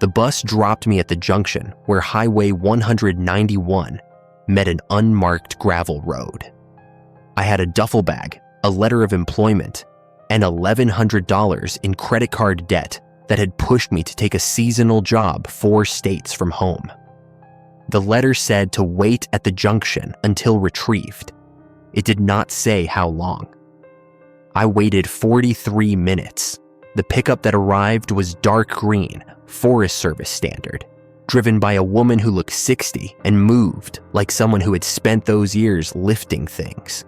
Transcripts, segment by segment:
The bus dropped me at the junction where Highway 191 met an unmarked gravel road. I had a duffel bag, a letter of employment, and $1,100 in credit card debt that had pushed me to take a seasonal job 4 states from home. The letter said to wait at the junction until retrieved. It did not say how long. I waited 43 minutes. The pickup that arrived was dark green, Forest Service standard, driven by a woman who looked 60 and moved like someone who had spent those years lifting things.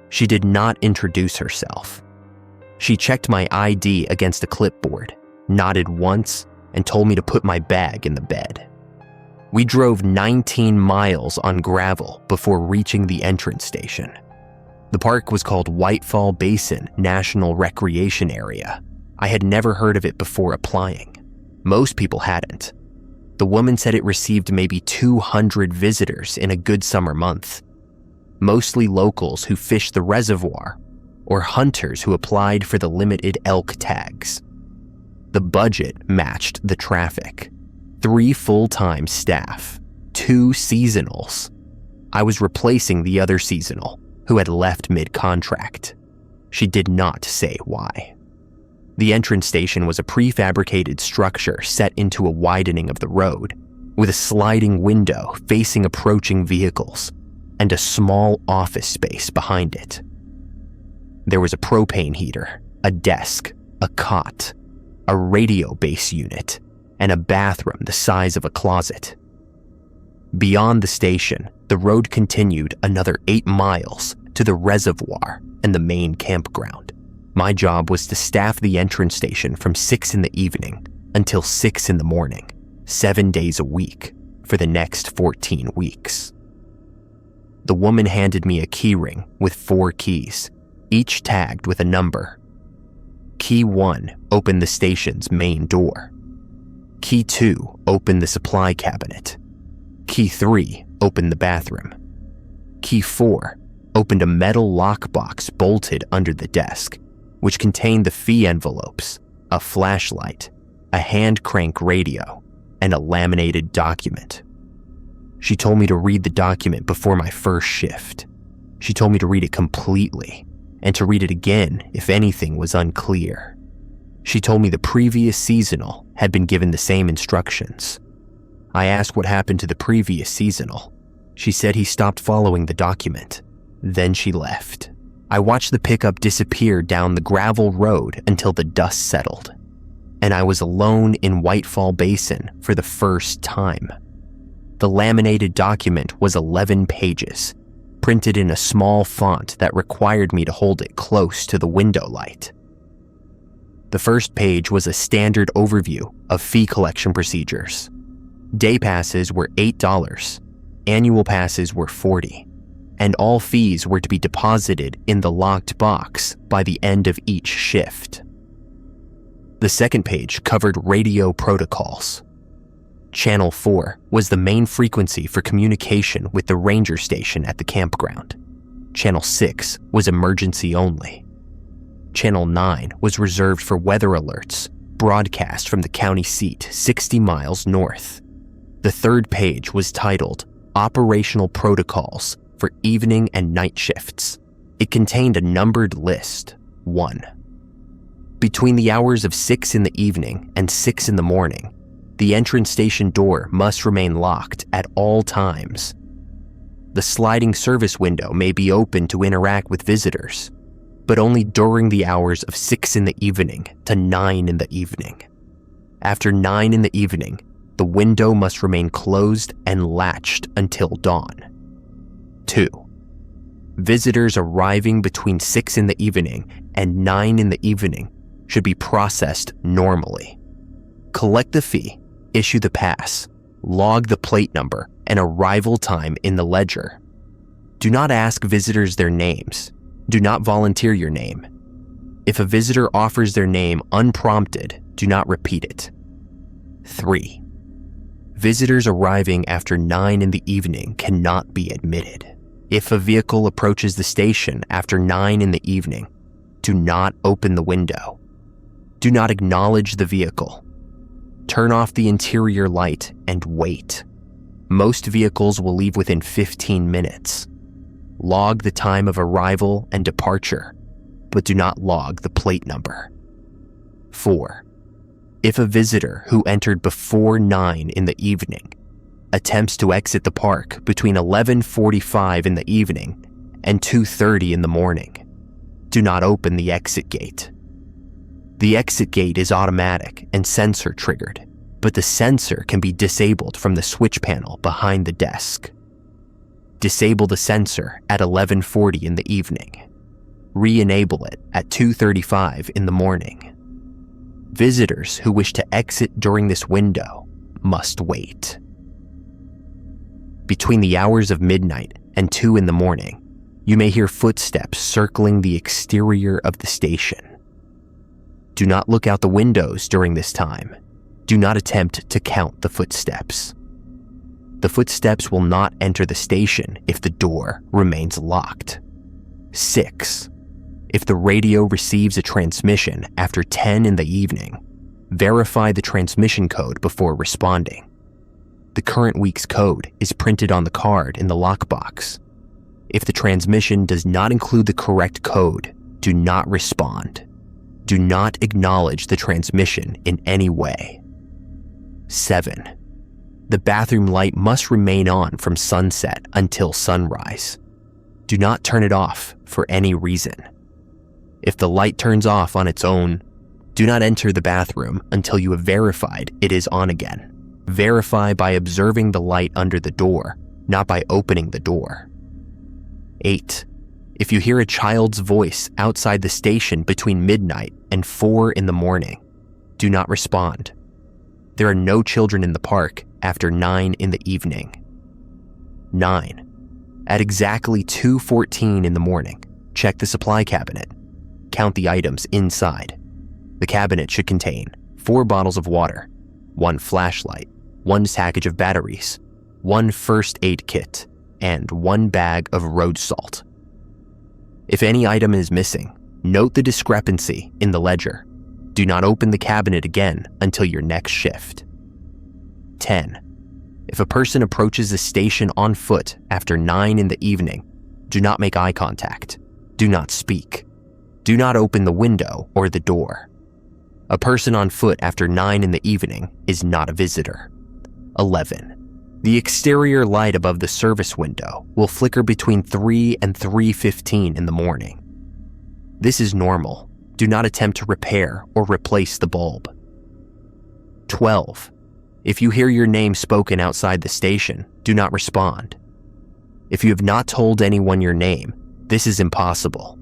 She did not introduce herself. She checked my ID against a clipboard, nodded once, and told me to put my bag in the bed. We drove 19 miles on gravel before reaching the entrance station. The park was called Whitefall Basin National Recreation Area. I had never heard of it before applying. Most people hadn't. The woman said it received maybe 200 visitors in a good summer month, mostly locals who fished the reservoir or hunters who applied for the limited elk tags. The budget matched the traffic. 3 full-time staff, 2 seasonals. I was replacing the other seasonal, who had left mid-contract. She did not say why. The entrance station was a prefabricated structure set into a widening of the road, with a sliding window facing approaching vehicles and a small office space behind it. There was a propane heater, a desk, a cot, a radio base unit, and a bathroom the size of a closet. Beyond the station, the road continued another 8 miles to the reservoir and the main campground. My job was to staff the entrance station from 6 in the evening until 6 in the morning, 7 days a week, for the next 14 weeks. The woman handed me a key ring with 4 keys, each tagged with a number. Key 1 opened the station's main door. Key 2 opened the supply cabinet. Key 3 opened the bathroom. Key 4 opened a metal lockbox bolted under the desk, which contained the fee envelopes, a flashlight, a hand crank radio, and a laminated document. She told me to read the document before my first shift. She told me to read it completely and to read it again if anything was unclear. She told me the previous seasonal had been given the same instructions. I asked what happened to the previous seasonal. She said he stopped following the document. Then she left. I watched the pickup disappear down the gravel road until the dust settled, and I was alone in Whitefall Basin for the first time. The laminated document was 11 pages, printed in a small font that required me to hold it close to the window light. The first page was a standard overview of fee collection procedures. Day passes were $8, annual passes were $40, and all fees were to be deposited in the locked box by the end of each shift. The second page covered radio protocols. Channel 4 was the main frequency for communication with the ranger station at the campground. Channel 6 was emergency only. Channel 9 was reserved for weather alerts, broadcast from the county seat 60 miles north. The third page was titled Operational Protocols for Evening and Night Shifts. It contained a numbered list, 1. Between the hours of 6 in the evening and 6 in the morning, the entrance station door must remain locked at all times. The sliding service window may be open to interact with visitors, but only during the hours of 6 in the evening to 9 in the evening. After 9 in the evening, the window must remain closed and latched until dawn. 2. Visitors arriving between 6 in the evening and 9 in the evening should be processed normally. Collect the fee, issue the pass, log the plate number and arrival time in the ledger. Do not ask visitors their names. Do not volunteer your name. If a visitor offers their name unprompted, do not repeat it. 3. Visitors arriving after 9 in the evening cannot be admitted. If a vehicle approaches the station after 9 in the evening, do not open the window. Do not acknowledge the vehicle. Turn off the interior light and wait. Most vehicles will leave within 15 minutes. Log the time of arrival and departure, but do not log the plate number. 4. If a visitor who entered before 9 in the evening attempts to exit the park between 11:45 in the evening and 2:30 in the morning, do not open the exit gate. The exit gate is automatic and sensor triggered, but the sensor can be disabled from the switch panel behind the desk. Disable the sensor at 11:40 in the evening. Re-enable it at 2:35 in the morning. Visitors who wish to exit during this window must wait. Between the hours of midnight and 2 in the morning, you may hear footsteps circling the exterior of the station. Do not look out the windows during this time. Do not attempt to count the footsteps. The footsteps will not enter the station if the door remains locked. 6. If the radio receives a transmission after 10 in the evening, verify the transmission code before responding. The current week's code is printed on the card in the lockbox. If the transmission does not include the correct code, do not respond. Do not acknowledge the transmission in any way. 7. The bathroom light must remain on from sunset until sunrise. Do not turn it off for any reason. If the light turns off on its own, do not enter the bathroom until you have verified it is on again. Verify by observing the light under the door, not by opening the door. 8. If you hear a child's voice outside the station between midnight and 4 in the morning, do not respond. There are no children in the park after 9 in the evening. 9. At exactly 2:14 in the morning, check the supply cabinet. Count the items inside. The cabinet should contain 4 bottles of water, 1 flashlight, 1 package of batteries, 1 first aid kit, and 1 bag of road salt. If any item is missing, note the discrepancy in the ledger. Do not open the cabinet again until your next shift. 10. If a person approaches the station on foot after 9 in the evening, do not make eye contact. Do not speak. Do not open the window or the door. A person on foot after 9 in the evening is not a visitor. 11. The exterior light above the service window will flicker between 3 and 3:15 in the morning. This is normal. Do not attempt to repair or replace the bulb. 12. If you hear your name spoken outside the station, do not respond. If you have not told anyone your name, this is impossible.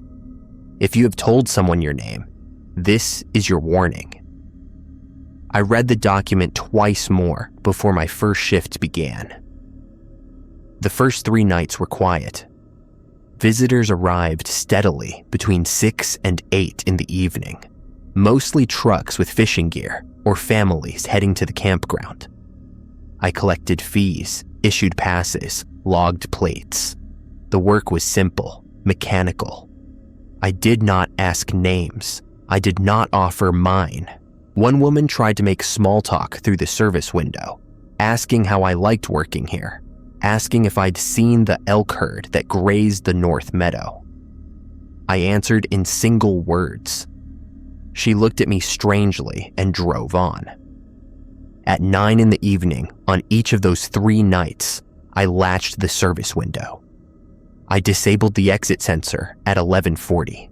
If you have told someone your name, this is your warning. I read the document twice more before my first shift began. The first 3 nights were quiet. Visitors arrived steadily between 6 and 8 in the evening, mostly trucks with fishing gear or families heading to the campground. I collected fees, issued passes, logged plates. The work was simple, mechanical. I did not ask names. I did not offer mine. One woman tried to make small talk through the service window, asking how I liked working here, asking if I'd seen the elk herd that grazed the North Meadow. I answered in single words. She looked at me strangely and drove on. At 9 in the evening on each of those 3 nights, I latched the service window. I disabled the exit sensor at 11:40.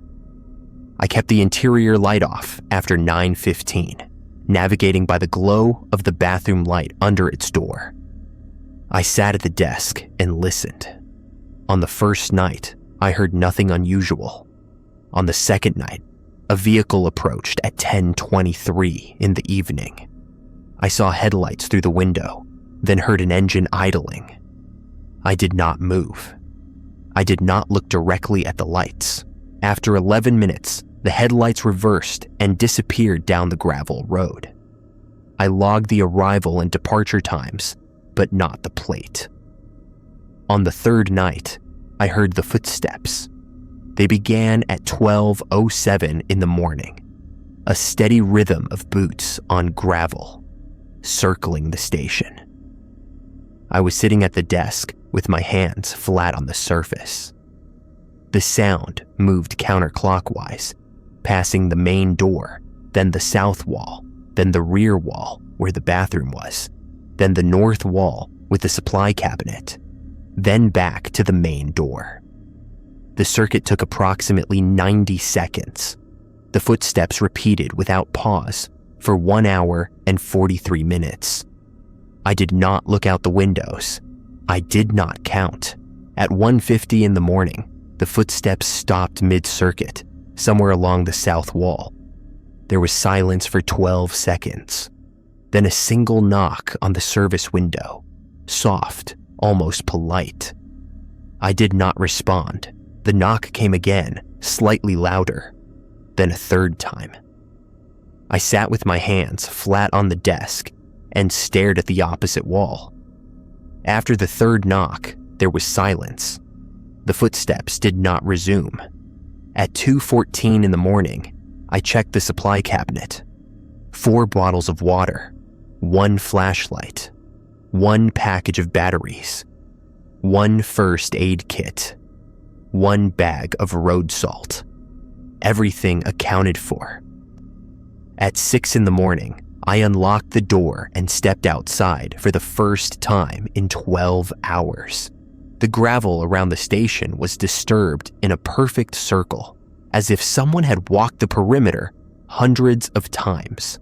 I kept the interior light off after 9:15, navigating by the glow of the bathroom light under its door. I sat at the desk and listened. On the first night, I heard nothing unusual. On the second night, a vehicle approached at 10:23 in the evening. I saw headlights through the window, then heard an engine idling. I did not move. I did not look directly at the lights. After 11 minutes, the headlights reversed and disappeared down the gravel road. I logged the arrival and departure times, but not the plate. On the third night, I heard the footsteps. They began at 12:07 in the morning, a steady rhythm of boots on gravel. circling the station. I was sitting at the desk with my hands flat on the surface. The sound moved counterclockwise, passing the main door, then the south wall, then the rear wall where the bathroom was, then the north wall with the supply cabinet, then back to the main door. The circuit took approximately 90 seconds. The footsteps repeated without pause for 1 hour and 43 minutes. I did not look out the windows. I did not count. At 1:50 in the morning, the footsteps stopped mid-circuit, somewhere along the south wall. There was silence for 12 seconds. Then a single knock on the service window, soft, almost polite. I did not respond. The knock came again, slightly louder, then a third time. I sat with my hands flat on the desk and stared at the opposite wall. After the third knock, there was silence. The footsteps did not resume. At 2:14 in the morning, I checked the supply cabinet. 4 bottles of water, 1 flashlight, 1 package of batteries, 1 first aid kit, 1 bag of road salt. Everything accounted for. At 6 in the morning, I unlocked the door and stepped outside for the first time in 12 hours. The gravel around the station was disturbed in a perfect circle, as if someone had walked the perimeter hundreds of times.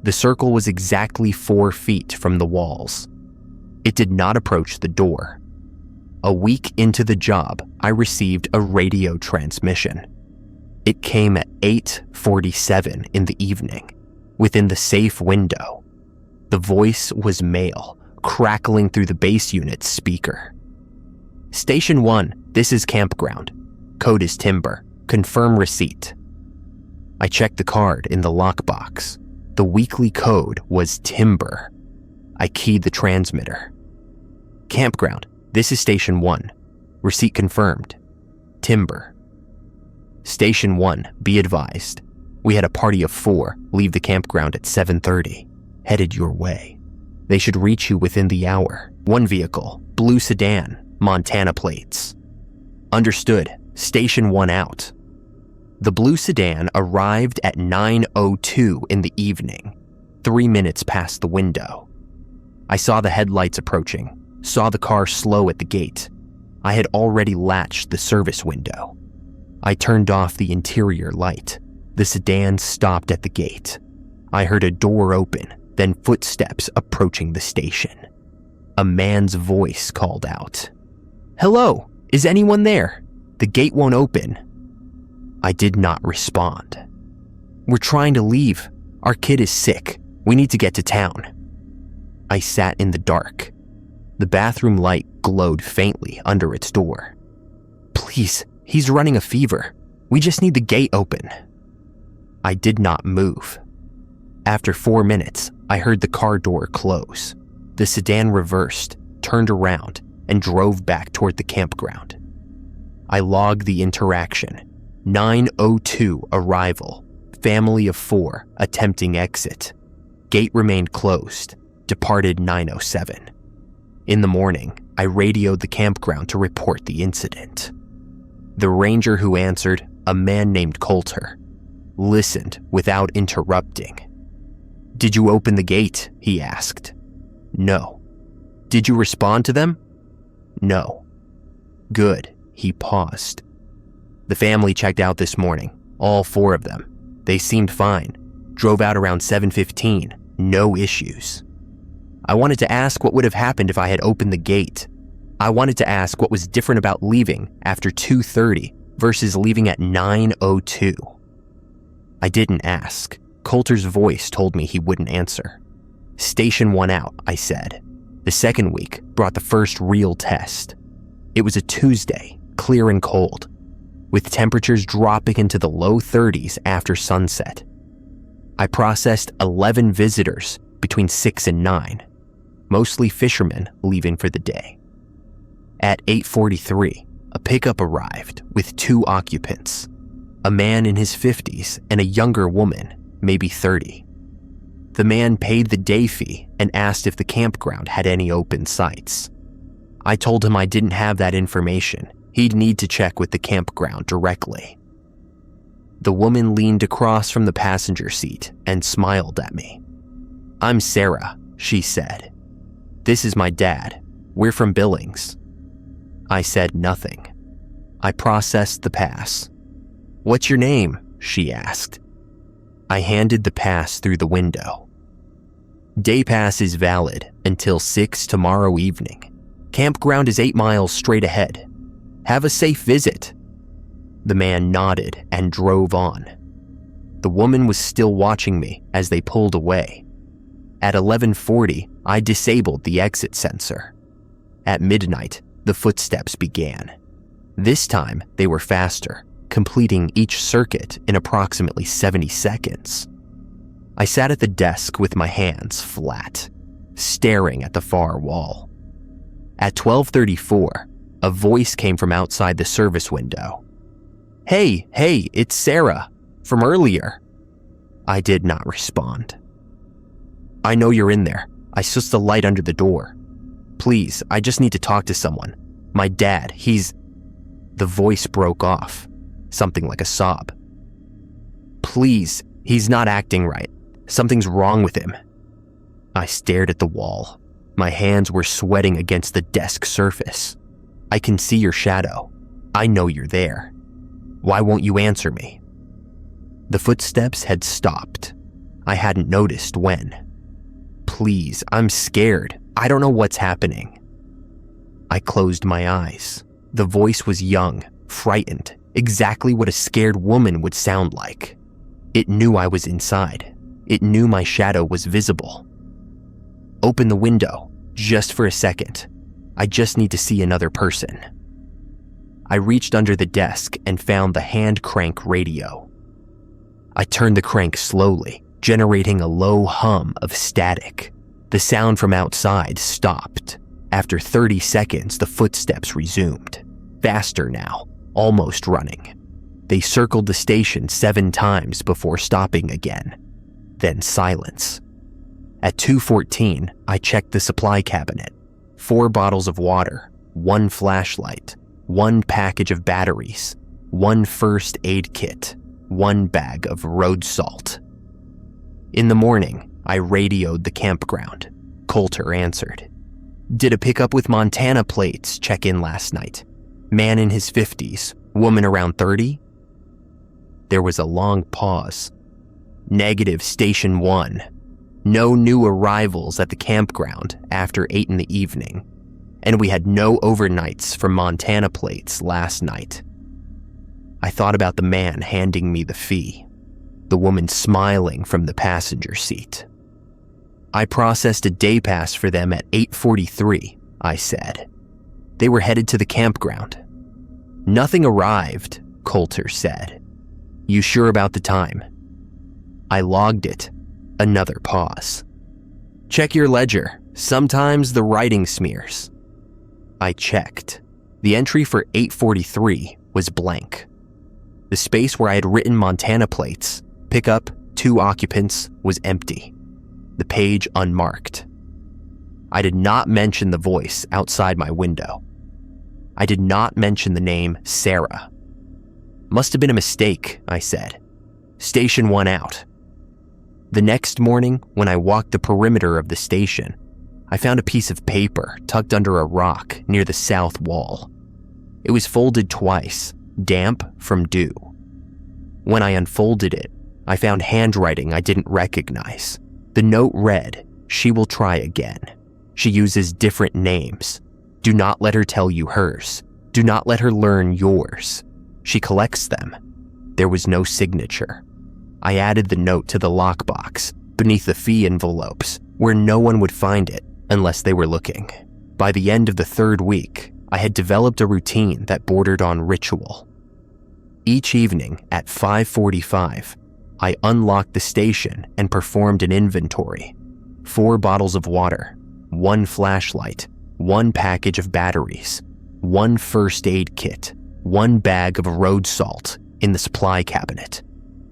The circle was exactly 4 feet from the walls. It did not approach the door. A week into the job, I received a radio transmission. It came at 8:47 in the evening, within the safe window. The voice was male, crackling through the base unit's speaker. Station 1, this is campground. Code is timber. Confirm receipt. I checked the card in the lockbox. The weekly code was timber. I keyed the transmitter. Campground, this is Station 1. Receipt confirmed. Timber. Station 1, be advised. We had a party of 4 leave the campground at 7:30, headed your way. They should reach you within the hour. 1 vehicle, blue sedan, Montana plates. Understood. Station 1 out. The blue sedan arrived at 9:02 in the evening, 3 minutes past the window. I saw the headlights approaching, saw the car slow at the gate. I had already latched the service window. I turned off the interior light. The sedan stopped at the gate. I heard a door open, then footsteps approaching the station. A man's voice called out, "Hello, is anyone there? The gate won't open." I did not respond. "We're trying to leave. Our kid is sick. We need to get to town." I sat in the dark. The bathroom light glowed faintly under its door. "Please, he's running a fever. We just need the gate open." I did not move. After 4 minutes, I heard the car door close. The sedan reversed, turned around, and drove back toward the campground. I logged the interaction. 9:02 arrival. Family of 4 attempting exit. Gate remained closed. Departed 9:07. In the morning, I radioed the campground to report the incident. The ranger who answered, a man named Coulter, listened without interrupting. "Did you open the gate?" he asked. "No." "Did you respond to them?" "No." "Good." He paused. "The family checked out this morning, all 4 of them. They seemed fine. Drove out around 7:15, no issues. I wanted to ask what would have happened if I had opened the gate. I wanted to ask what was different about leaving after 2:30 versus leaving at 9:02. I didn't ask. Coulter's voice told me he wouldn't answer. Station 1 out, I said. The second week brought the first real test. It was a Tuesday, clear and cold, with temperatures dropping into the low 30s after sunset. I processed 11 visitors between 6 and 9, mostly fishermen leaving for the day. At 8:43, a pickup arrived with 2 occupants, a man in his 50s and a younger woman, maybe 30. The man paid the day fee and asked if the campground had any open sites. I told him I didn't have that information. He'd need to check with the campground directly. The woman leaned across from the passenger seat and smiled at me. "I'm Sarah," she said. "This is my dad. We're from Billings." I said nothing. I processed the pass. "What's your name?" she asked. I handed the pass through the window. "Day pass is valid until 6 tomorrow evening. Campground is 8 miles straight ahead. Have a safe visit." The man nodded and drove on. The woman was still watching me as they pulled away. At 11:40, I disabled the exit sensor. At midnight, the footsteps began. This time, they were faster, completing each circuit in approximately 70 seconds. I sat at the desk with my hands flat, staring at the far wall. At 12:34, a voice came from outside the service window. Hey, it's Sarah, from earlier." I did not respond. "I know you're in there. I sussed the light under the door. Please, I just need to talk to someone. My dad, he's..." The voice broke off, something like a sob. "Please, he's not acting right. Something's wrong with him." I stared at the wall. My hands were sweating against the desk surface. "I can see your shadow. I know you're there. Why won't you answer me?" The footsteps had stopped. I hadn't noticed when. "Please, I'm scared. I don't know what's happening." I closed my eyes. The voice was young, frightened, exactly what a scared woman would sound like. It knew I was inside. It knew my shadow was visible. "Open the window, just for a second. I just need to see another person." I reached under the desk and found the hand crank radio. I turned the crank slowly, generating a low hum of static. The sound from outside stopped. After 30 seconds, the footsteps resumed. Faster now, almost running. They circled the station 7 times before stopping again. Then silence. At 2:14, I checked the supply cabinet. 4 bottles of water, 1 flashlight, 1 package of batteries, 1 first aid kit, 1 bag of road salt. In the morning, I radioed the campground. Coulter answered. "Did a pickup with Montana plates check in last night? Man in his 50s, woman around 30? There was a long pause. "Negative, Station 1. No new arrivals at the campground after 8 in the evening. And we had no overnights from Montana plates last night." I thought about the man handing me the fee, the woman smiling from the passenger seat. "I processed a day pass for them at 8:43, I said. "They were headed to the campground." "Nothing arrived," Coulter said. "You sure about the time?" I logged it. Another pause. "Check your ledger. Sometimes the writing smears." I checked. The entry for 8:43 was blank. The space where I had written Montana plates, pickup, 2 occupants, was empty. The page unmarked. I did not mention the voice outside my window. I did not mention the name Sarah. "Must have been a mistake," I said. "Station 1 out." The next morning, when I walked the perimeter of the station, I found a piece of paper tucked under a rock near the south wall. It was folded twice, damp from dew. When I unfolded it, I found handwriting I didn't recognize. The note read, "She will try again. She uses different names. Do not let her tell you hers. Do not let her learn yours. She collects them." There was no signature. I added the note to the lockbox beneath the fee envelopes where no one would find it unless they were looking. By the end of the 3rd week, I had developed a routine that bordered on ritual. Each evening at 5:45, I unlocked the station and performed an inventory. 4 bottles of water, 1 flashlight, 1 package of batteries, 1 first aid kit, 1 bag of road salt in the supply cabinet,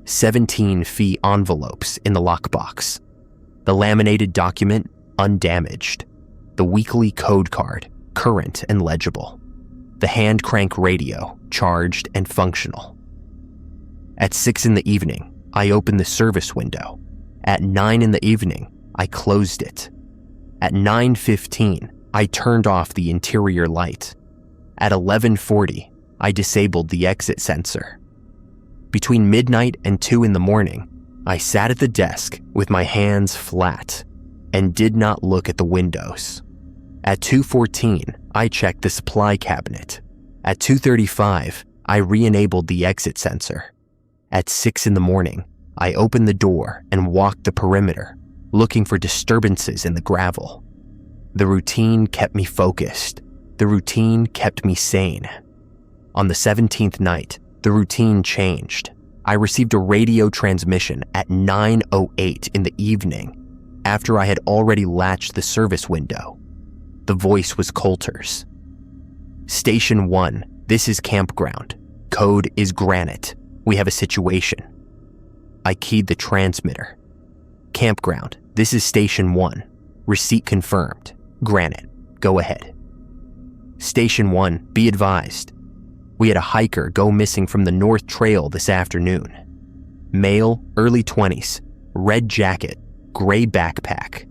17 fee envelopes in the lockbox. The laminated document, undamaged. The weekly code card, current and legible. The hand crank radio, charged and functional. At 6 in the evening, I opened the service window. At 9 in the evening, I closed it. At 9:15, I turned off the interior light. At 11:40, I disabled the exit sensor. Between midnight and 2 in the morning, I sat at the desk with my hands flat and did not look at the windows. At 2:14, I checked the supply cabinet. At 2:35, I re-enabled the exit sensor. At 6 in the morning, I opened the door and walked the perimeter, looking for disturbances in the gravel. The routine kept me focused. The routine kept me sane. On the 17th night, the routine changed. I received a radio transmission at 9:08 in the evening, after I had already latched the service window. The voice was Coulter's. "Station 1, this is campground. Code is granite. We have a situation." I keyed the transmitter. "Campground, this is Station 1. Receipt confirmed. Granite, go ahead." "Station 1, be advised. We had a hiker go missing from the North Trail this afternoon. Male, early 20s, red jacket, gray backpack.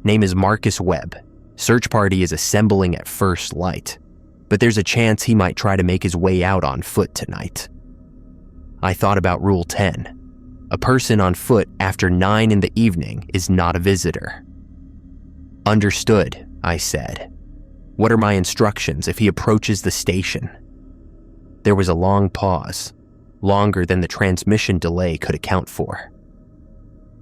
Name is Marcus Webb. Search party is assembling at first light, but there's a chance he might try to make his way out on foot tonight." I thought about Rule 10. A person on foot after 9 in the evening is not a visitor. "Understood," I said. "What are my instructions if he approaches the station?" There was a long pause, longer than the transmission delay could account for.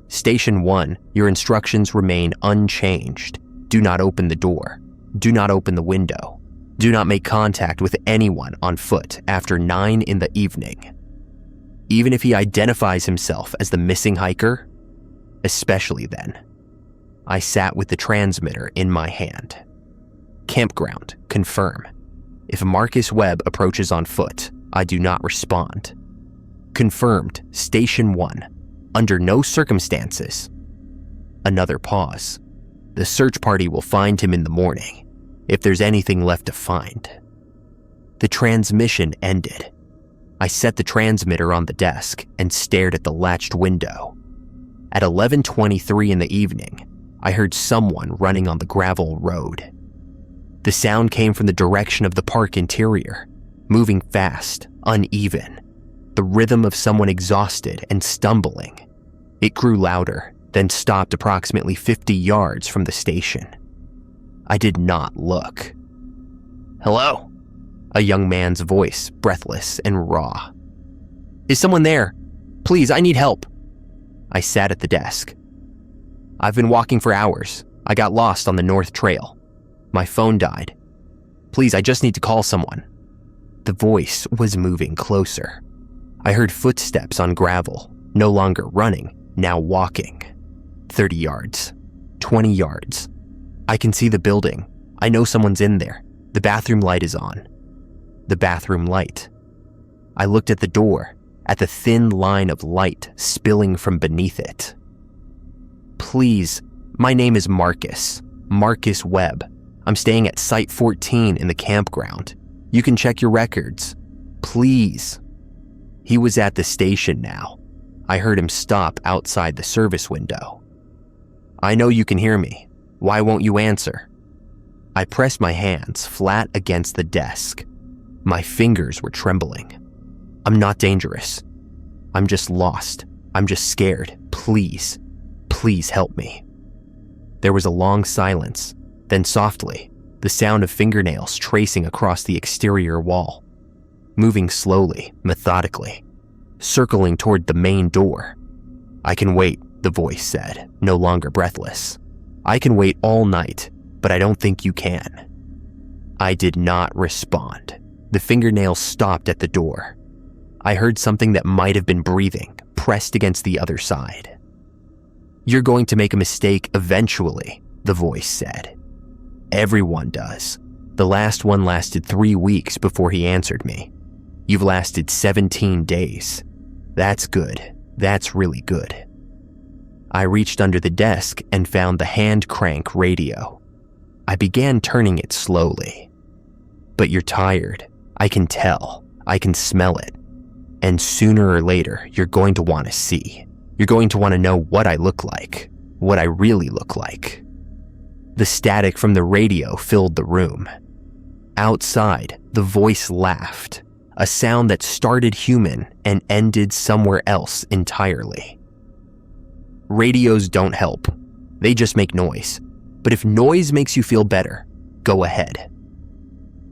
"Station 1, your instructions remain unchanged. Do not open the door. Do not open the window. Do not make contact with anyone on foot after 9 in the evening. Even if he identifies himself as the missing hiker, especially then." I sat with the transmitter in my hand. "Campground, confirm. If Marcus Webb approaches on foot, I do not respond. Confirmed, Station 1. Under no circumstances." Another pause. "The search party will find him in the morning, if there's anything left to find." The transmission ended. I set the transmitter on the desk and stared at the latched window. At 11:23 in the evening, I heard someone running on the gravel road. The sound came from the direction of the park interior, moving fast, uneven, the rhythm of someone exhausted and stumbling. It grew louder, then stopped approximately 50 yards from the station. I did not look. "Hello?" A young man's voice, breathless and raw. "Is someone there? Please, I need help." I sat at the desk. "I've been walking for hours. I got lost on the North Trail. My phone died. Please, I just need to call someone." The voice was moving closer. I heard footsteps on gravel, no longer running, now walking. 30 yards, 20 yards. I can see the building. I know someone's in there. The bathroom light is on. The bathroom light. I looked at the door, at the thin line of light spilling from beneath it. "Please, my name is Marcus Webb. I'm staying at Site 14 in the campground. You can check your records. Please." He was at the station now. I heard him stop outside the service window. "I know you can hear me. Why won't you answer?" I pressed my hands flat against the desk. My fingers were trembling. "I'm not dangerous. I'm just lost. I'm just scared. Please, please help me." There was a long silence, then softly, the sound of fingernails tracing across the exterior wall, moving slowly, methodically, circling toward the main door. "I can wait," the voice said, no longer breathless. "I can wait all night, but I don't think you can." I did not respond. The fingernails stopped at the door. I heard something that might have been breathing pressed against the other side. "You're going to make a mistake eventually," the voice said. "Everyone does. The last one lasted 3 weeks before he answered me. You've lasted 17 days. That's good. That's really good." I reached under the desk and found the hand crank radio. I began turning it slowly. But you're tired. I can tell. I can smell it. And sooner or later, you're going to want to see. You're going to want to know what I look like, what I really look like. The static from the radio filled the room. Outside, the voice laughed, a sound that started human and ended somewhere else entirely. Radios don't help. They just make noise. But if noise makes you feel better, go ahead.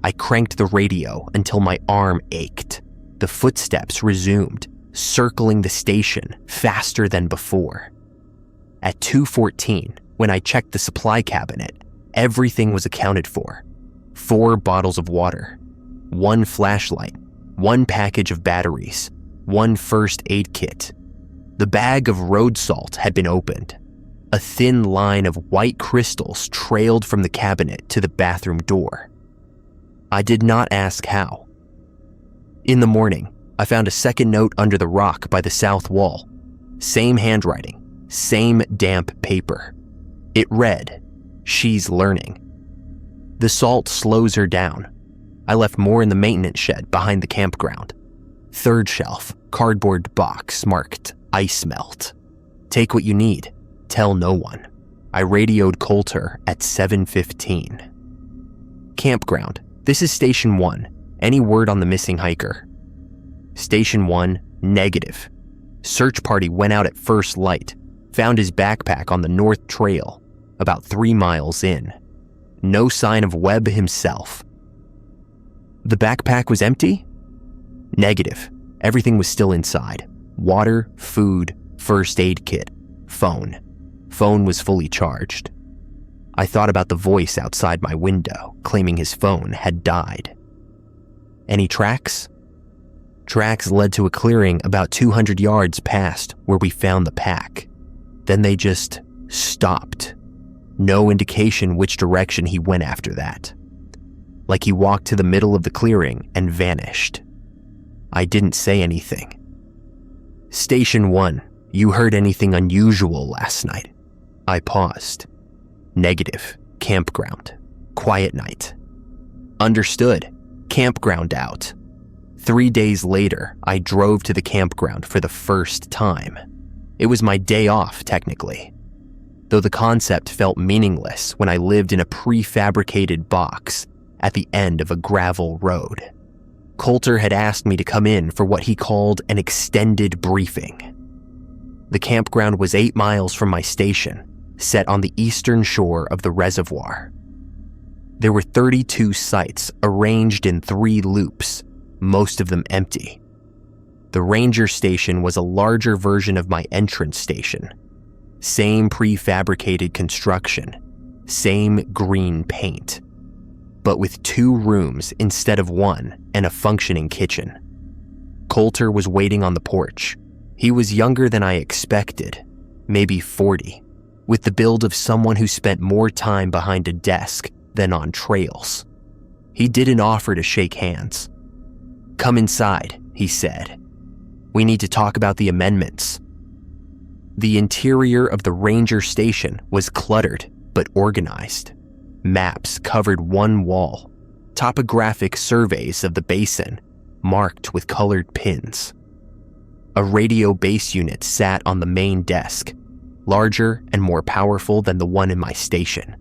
I cranked the radio until my arm ached. The footsteps resumed, circling the station faster than before. At 2:14, when I checked the supply cabinet, everything was accounted for. 4 bottles of water, 1 flashlight, 1 package of batteries, 1 first aid kit. The bag of road salt had been opened. A thin line of white crystals trailed from the cabinet to the bathroom door. I did not ask how. In the morning, I found a second note under the rock by the south wall. Same handwriting, same damp paper. It read, "She's learning." The salt slows her down. I left more in the maintenance shed behind the campground. 3rd shelf, cardboard box marked ice melt. Take what you need. Tell no one. I radioed Coulter at 7:15. Campground. This is Station 1. Any word on the missing hiker? Station 1, negative. Search party went out at first light. Found his backpack on the North Trail, about 3 miles in. No sign of Webb himself. The backpack was empty? Negative. Everything was still inside. Water, food, first aid kit, phone. Phone was fully charged. I thought about the voice outside my window, claiming his phone had died. Any tracks? Tracks led to a clearing about 200 yards past where we found the pack. Then they just stopped. No indication which direction he went after that. Like he walked to the middle of the clearing and vanished. I didn't say anything. Station 1, you heard anything unusual last night? I paused. Negative. Campground. Quiet night. Understood. Campground out. 3 days later, I drove to the campground for the first time. It was my day off, technically. Though the concept felt meaningless when I lived in a prefabricated box at the end of a gravel road. Coulter had asked me to come in for what he called an extended briefing. The campground was 8 miles from my station, set on the eastern shore of the reservoir. There were 32 sites arranged in 3 loops, most of them empty. The ranger station was a larger version of my entrance station. Same prefabricated construction, same green paint, but with 2 rooms instead of 1 and a functioning kitchen. Coulter was waiting on the porch. He was younger than I expected, maybe 40, with the build of someone who spent more time behind a desk than on trails. He didn't offer to shake hands. "Come inside," he said. "We need to talk about the amendments." The interior of the ranger station was cluttered but organized. Maps covered one wall, topographic surveys of the basin marked with colored pins. A radio base unit sat on the main desk, larger and more powerful than the one in my station.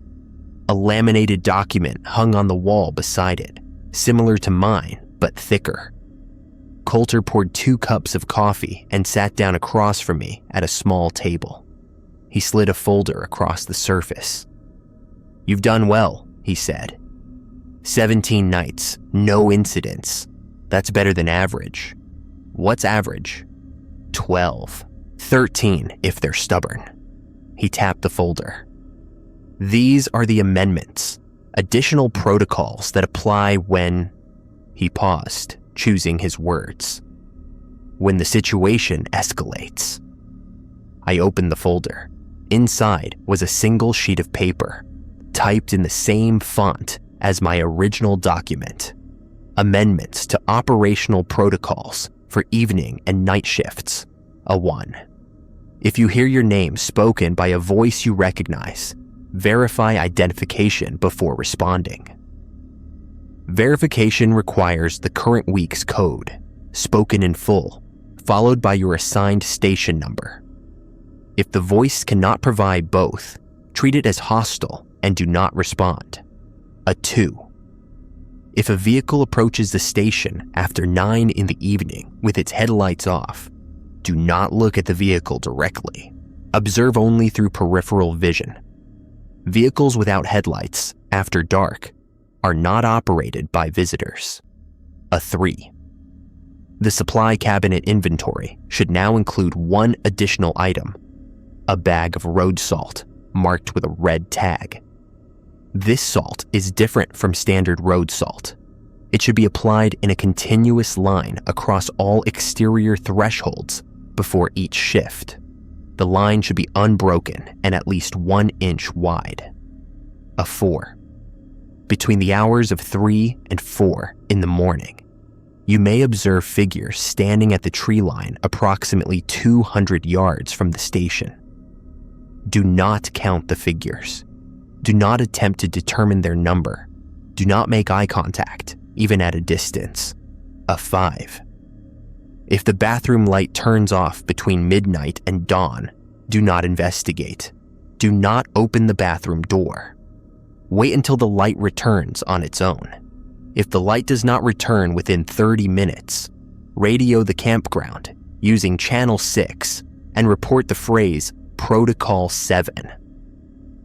A laminated document hung on the wall beside it, similar to mine, but thicker. Coulter poured 2 cups of coffee and sat down across from me at a small table. He slid a folder across the surface. "You've done well," he said. 17 nights, no incidents. That's better than average. What's average? 12. 13 if they're stubborn. He tapped the folder. "These are the amendments, additional protocols that apply when..." He paused, choosing his words. "When the situation escalates." I opened the folder. Inside was a single sheet of paper, typed in the same font as my original document. Amendments to operational protocols for evening and night shifts, a 1. If you hear your name spoken by a voice you recognize, verify identification before responding. Verification requires the current week's code, spoken in full, followed by your assigned station number. If the voice cannot provide both, treat it as hostile and do not respond. A 2. If a vehicle approaches the station after 9 in the evening with its headlights off, do not look at the vehicle directly. Observe only through peripheral vision. Vehicles without headlights after dark are not operated by visitors. A 3. The supply cabinet inventory should now include one additional item: a bag of road salt marked with a red tag. This salt is different from standard road salt. It should be applied in a continuous line across all exterior thresholds before each shift. The line should be unbroken and at least 1 inch wide. A 4. Between the hours of 3 and 4 in the morning, you may observe figures standing at the tree line approximately 200 yards from the station. Do not count the figures. Do not attempt to determine their number. Do not make eye contact, even at a distance. A 5. If the bathroom light turns off between midnight and dawn, do not investigate. Do not open the bathroom door. Wait until the light returns on its own. If the light does not return within 30 minutes, radio the campground using channel 6 and report the phrase Protocol 7.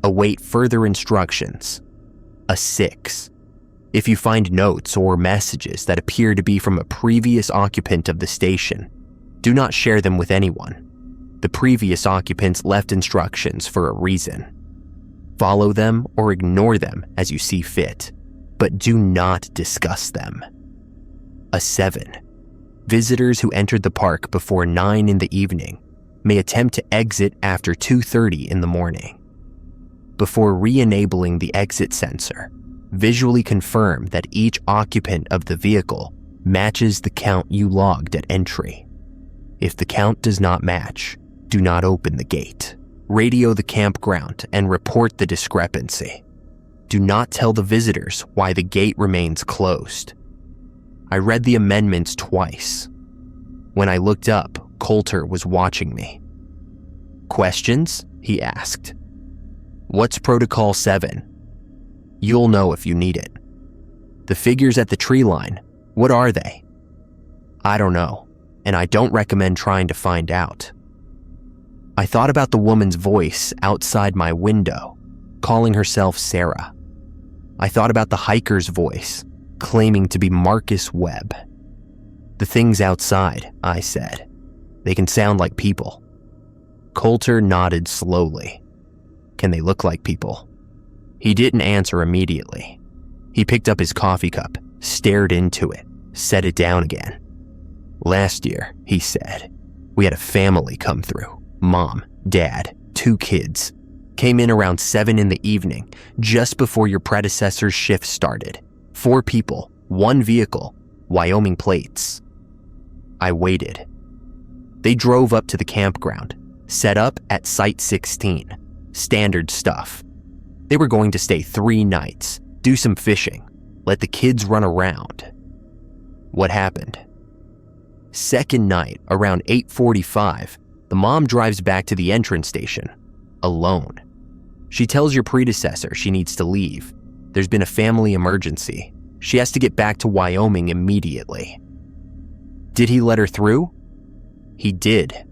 Await further instructions. A 6. If you find notes or messages that appear to be from a previous occupant of the station, do not share them with anyone. The previous occupants left instructions for a reason. Follow them or ignore them as you see fit, but do not discuss them. A 7. Visitors who entered the park before 9 in the evening may attempt to exit after 2:30 in the morning. Before re-enabling the exit sensor, visually confirm that each occupant of the vehicle matches the count you logged at entry. If the count does not match, do not open the gate. Radio the campground and report the discrepancy. Do not tell the visitors why the gate remains closed. I read the amendments twice. When I looked up, Coulter was watching me. Questions? He asked. What's Protocol 7? You'll know if you need it. The figures at the tree line, what are they? I don't know, and I don't recommend trying to find out. I thought about the woman's voice outside my window, calling herself Sarah. I thought about the hiker's voice, claiming to be Marcus Webb. The things outside, I said. They can sound like people. Coulter nodded slowly. Can they look like people? He didn't answer immediately. He picked up his coffee cup, stared into it, set it down again. Last year, he said, we had a family come through. Mom, Dad, 2 kids. Came in around 7 in the evening, just before your predecessor's shift started. 4 people, 1 vehicle, Wyoming plates. I waited. They drove up to the campground, set up at Site 16. Standard stuff. They were going to stay 3 nights, do some fishing, let the kids run around. What happened? Second night, around 8:45, the mom drives back to the entrance station, alone. She tells your predecessor she needs to leave. There's been a family emergency. She has to get back to Wyoming immediately. Did he let her through? He did.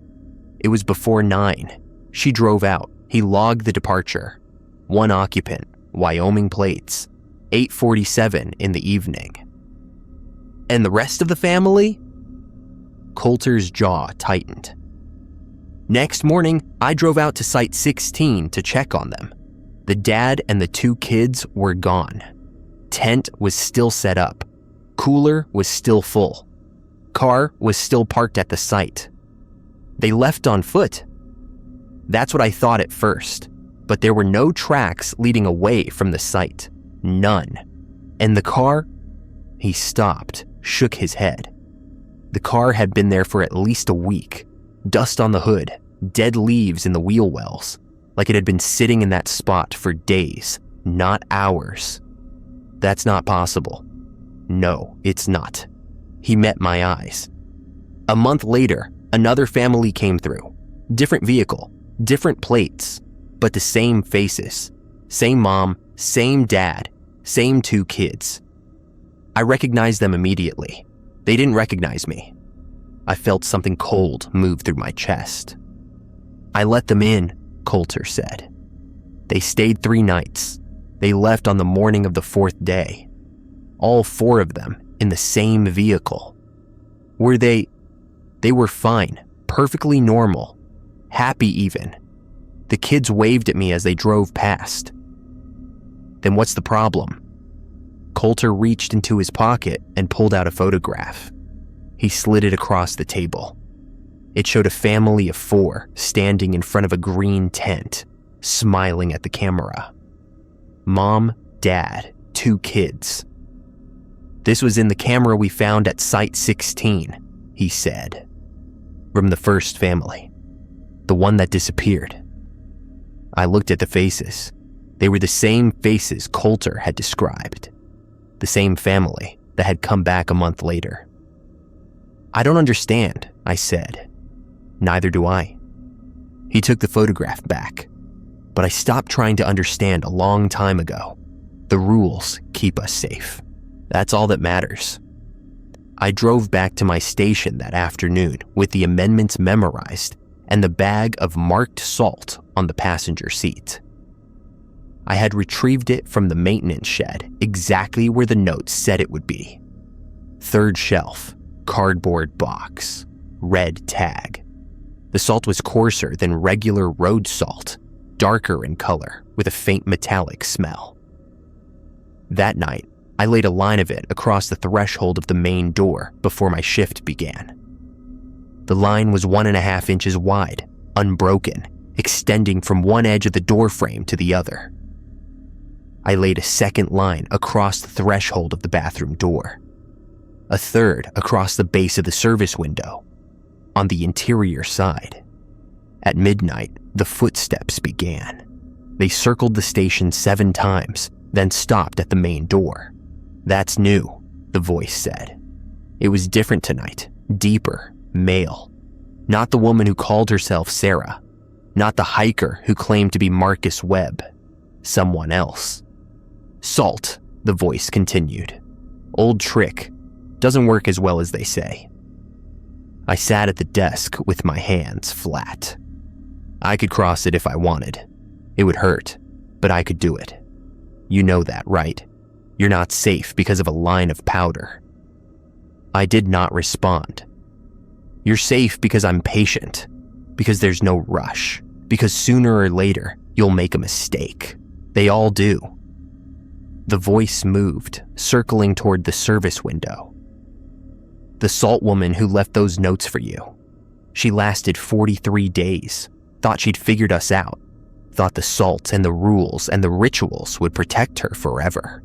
It was before 9. She drove out. He logged the departure. 1 occupant, Wyoming plates, 8:47 in the evening. And the rest of the family? Coulter's jaw tightened. Next morning, I drove out to Site 16 to check on them. The dad and the 2 kids were gone. Tent was still set up. Cooler was still full. Car was still parked at the site. They left on foot. That's what I thought at first, but there were no tracks leading away from the site. None. And the car? He stopped, shook his head. The car had been there for at least a week. Dust on the hood, dead leaves in the wheel wells, like it had been sitting in that spot for days, not hours. That's not possible. No, it's not. He met my eyes. A month later, another family came through. Different vehicle, different plates, but the same faces. Same mom, same dad, same 2 kids. I recognized them immediately. They didn't recognize me. I felt something cold move through my chest. I let them in, Coulter said. They stayed 3 nights. They left on the morning of the 4th day. All 4 of them in the same vehicle. Were they were fine, perfectly normal, happy even. The kids waved at me as they drove past. Then what's the problem? Coulter reached into his pocket and pulled out a photograph. He slid it across the table. It showed a family of 4 standing in front of a green tent, smiling at the camera. Mom, dad, 2 kids. This was in the camera we found at Site 16, he said. From the first family. The one that disappeared. I looked at the faces. They were the same faces Coulter had described. The same family that had come back a month later. I don't understand, I said. Neither do I. He took the photograph back. But I stopped trying to understand a long time ago. The rules keep us safe. That's all that matters. I drove back to my station that afternoon with the amendments memorized and the bag of marked salt on the passenger seat. I had retrieved it from the maintenance shed exactly where the note said it would be. 3rd shelf, cardboard box, red tag. The salt was coarser than regular road salt, darker in color with a faint metallic smell. That night, I laid a line of it across the threshold of the main door before my shift began. The line was 1.5 inches wide, unbroken, extending from one edge of the door frame to the other. I laid a second line across the threshold of the bathroom door, a third across the base of the service window, on the interior side. At midnight, the footsteps began. They circled the station 7 times, then stopped at the main door. That's new, the voice said. It was different tonight, deeper, male. Not the woman who called herself Sarah. Not the hiker who claimed to be Marcus Webb. Someone else. Salt, the voice continued. Old trick. Doesn't work as well as they say. I sat at the desk with my hands flat. I could cross it if I wanted. It would hurt, but I could do it. You know that, right? You're not safe because of a line of powder. I did not respond. You're safe because I'm patient, because there's no rush, because sooner or later you'll make a mistake. They all do. The voice moved, circling toward the service window. The salt woman who left those notes for you. She lasted 43 days, thought she'd figured us out, thought the salt and the rules and the rituals would protect her forever.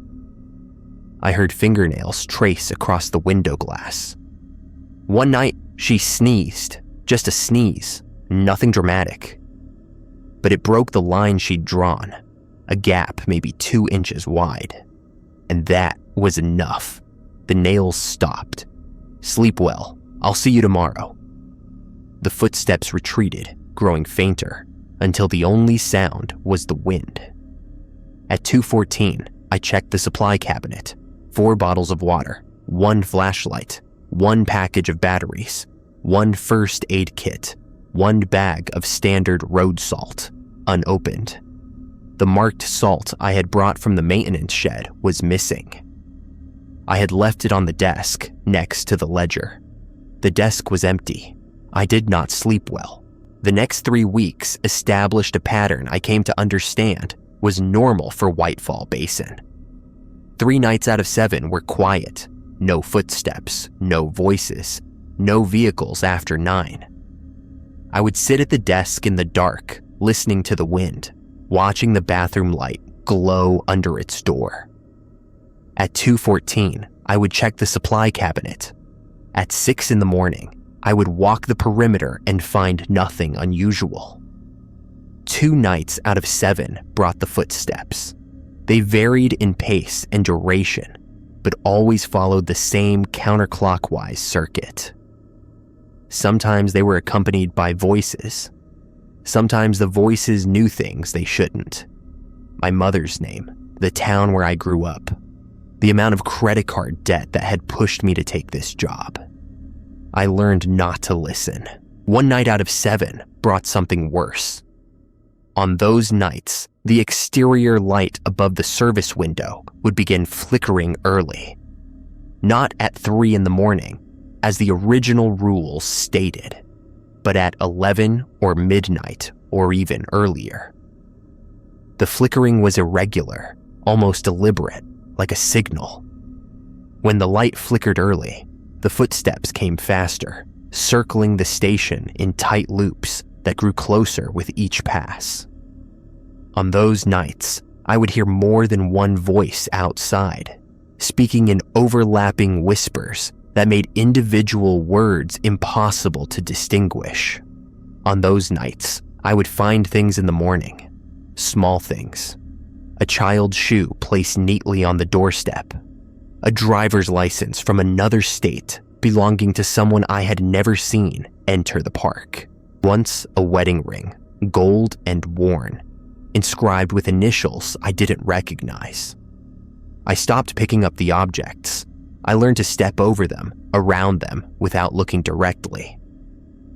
I heard fingernails trace across the window glass. One night, she sneezed, just a sneeze, nothing dramatic. But it broke the line she'd drawn, a gap maybe 2 inches wide. And that was enough. The nails stopped. Sleep well. I'll see you tomorrow. The footsteps retreated, growing fainter, until the only sound was the wind. At 2:14, I checked the supply cabinet. 4 bottles of water, 1 flashlight, 1 package of batteries, 1 first aid kit, 1 bag of standard road salt, unopened. The marked salt I had brought from the maintenance shed was missing. I had left it on the desk next to the ledger. The desk was empty. I did not sleep well. The next 3 weeks established a pattern I came to understand was normal for Whitefall Basin. 3 nights out of 7 were quiet. No footsteps, no voices, no vehicles after 9. I would sit at the desk in the dark, listening to the wind, watching the bathroom light glow under its door. At 2:14, I would check the supply cabinet. At 6 in the morning, I would walk the perimeter and find nothing unusual. 2 nights out of 7 brought the footsteps. They varied in pace and duration, but always followed the same counterclockwise circuit. Sometimes they were accompanied by voices. Sometimes the voices knew things they shouldn't. My mother's name, the town where I grew up, the amount of credit card debt that had pushed me to take this job. I learned not to listen. 1 night out of 7 brought something worse. On those nights, the exterior light above the service window would begin flickering early. Not at 3 in the morning, as the original rules stated, but at 11 or midnight or even earlier. The flickering was irregular, almost deliberate, like a signal. When the light flickered early, the footsteps came faster, circling the station in tight loops that grew closer with each pass. On those nights, I would hear more than one voice outside, speaking in overlapping whispers that made individual words impossible to distinguish. On those nights, I would find things in the morning, small things. A child's shoe placed neatly on the doorstep, a driver's license from another state belonging to someone I had never seen enter the park. Once a wedding ring, gold and worn, inscribed with initials I didn't recognize. I stopped picking up the objects. I learned to step over them, around them, without looking directly.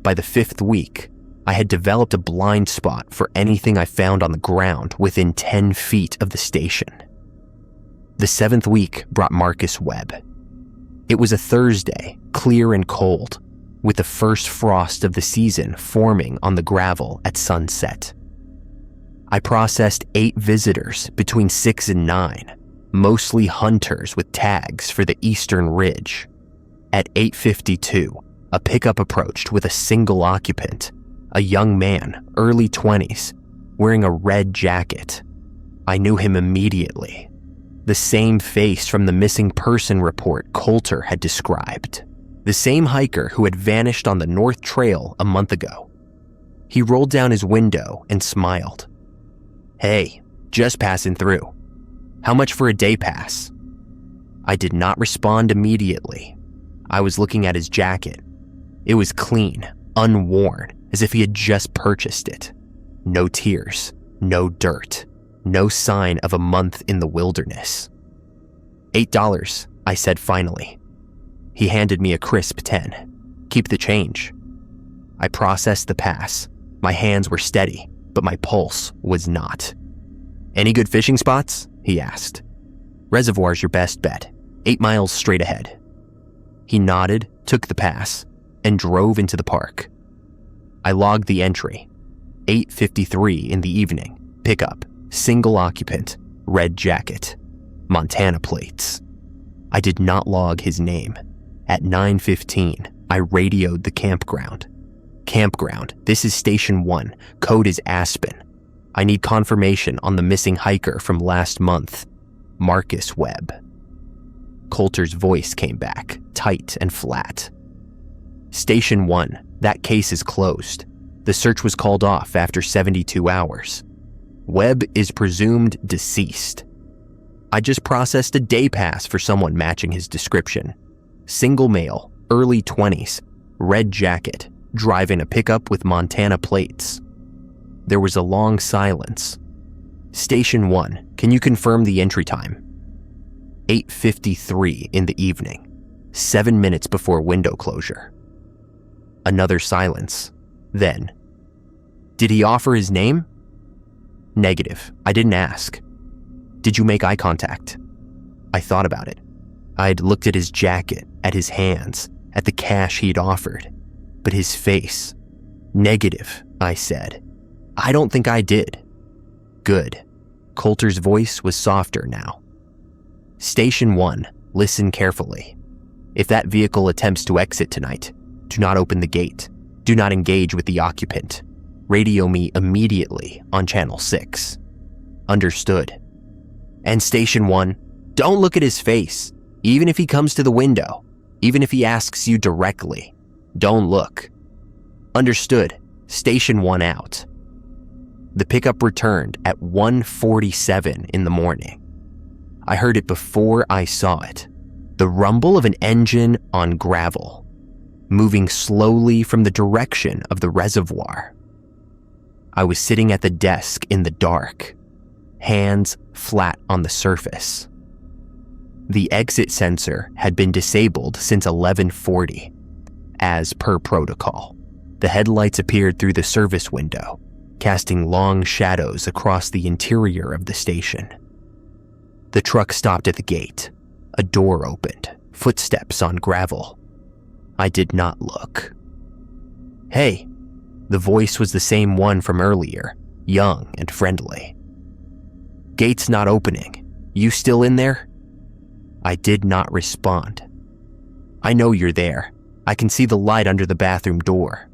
By the 5th week, I had developed a blind spot for anything I found on the ground within 10 feet of the station. The 7th week brought Marcus Webb. It was a Thursday, clear and cold, with the first frost of the season forming on the gravel at sunset. I processed 8 visitors between 6 and 9, mostly hunters with tags for the Eastern Ridge. At 8:52, a pickup approached with a single occupant, a young man, early 20s, wearing a red jacket. I knew him immediately. The same face from the missing person report Coulter had described. The same hiker who had vanished on the North Trail a month ago. He rolled down his window and smiled. "Hey, just passing through. How much for a day pass?" I did not respond immediately. I was looking at his jacket. It was clean, unworn, as if he had just purchased it. No tears, no dirt, no sign of a month in the wilderness. $8, I said finally. He handed me a crisp 10. "Keep the change." I processed the pass. My hands were steady, but my pulse was not. "Any good fishing spots?" he asked. "Reservoir's your best bet. 8 miles straight ahead." He nodded, took the pass, and drove into the park. I logged the entry. 8:53 in the evening, pickup, single occupant, red jacket, Montana plates. I did not log his name. At 9:15, I radioed the campground. "Campground, this is Station 1, code is Aspen. I need confirmation on the missing hiker from last month, Marcus Webb." Coulter's voice came back, tight and flat. "Station 1, that case is closed. The search was called off after 72 hours. Webb is presumed deceased. I just processed a day pass for someone matching his description. Single male, early 20s, red jacket, driving a pickup with Montana plates." There was a long silence. "Station 1, can you confirm the entry time?" 8:53 in the evening, 7 minutes before window closure. Another silence. Then, "Did he offer his name?" "Negative. I didn't ask." "Did you make eye contact?" I thought about it. I'd looked at his jacket, at his hands, at the cash he'd offered, but his face. "Negative," I said. "I don't think I did." "Good." Coulter's voice was softer now. "Station 1, listen carefully. If that vehicle attempts to exit tonight, do not open the gate. Do not engage with the occupant. Radio me immediately on Channel 6. Understood. And Station 1, don't look at his face, even if he comes to the window, even if he asks you directly. Don't look. Understood. Station 1 out. The pickup returned at 1:47 in the morning. I heard it before I saw it. The rumble of an engine on gravel, moving slowly from the direction of the reservoir. I was sitting at the desk in the dark, hands flat on the surface. The exit sensor had been disabled since 11:40, as per protocol. The headlights appeared through the service window, casting long shadows across the interior of the station. The truck stopped at the gate. A door opened, footsteps on gravel. I did not look. "Hey," the voice was the same one from earlier, young and friendly. "Gate's not opening. You still in there?" I did not respond. "I know you're there. I can see the light under the bathroom door."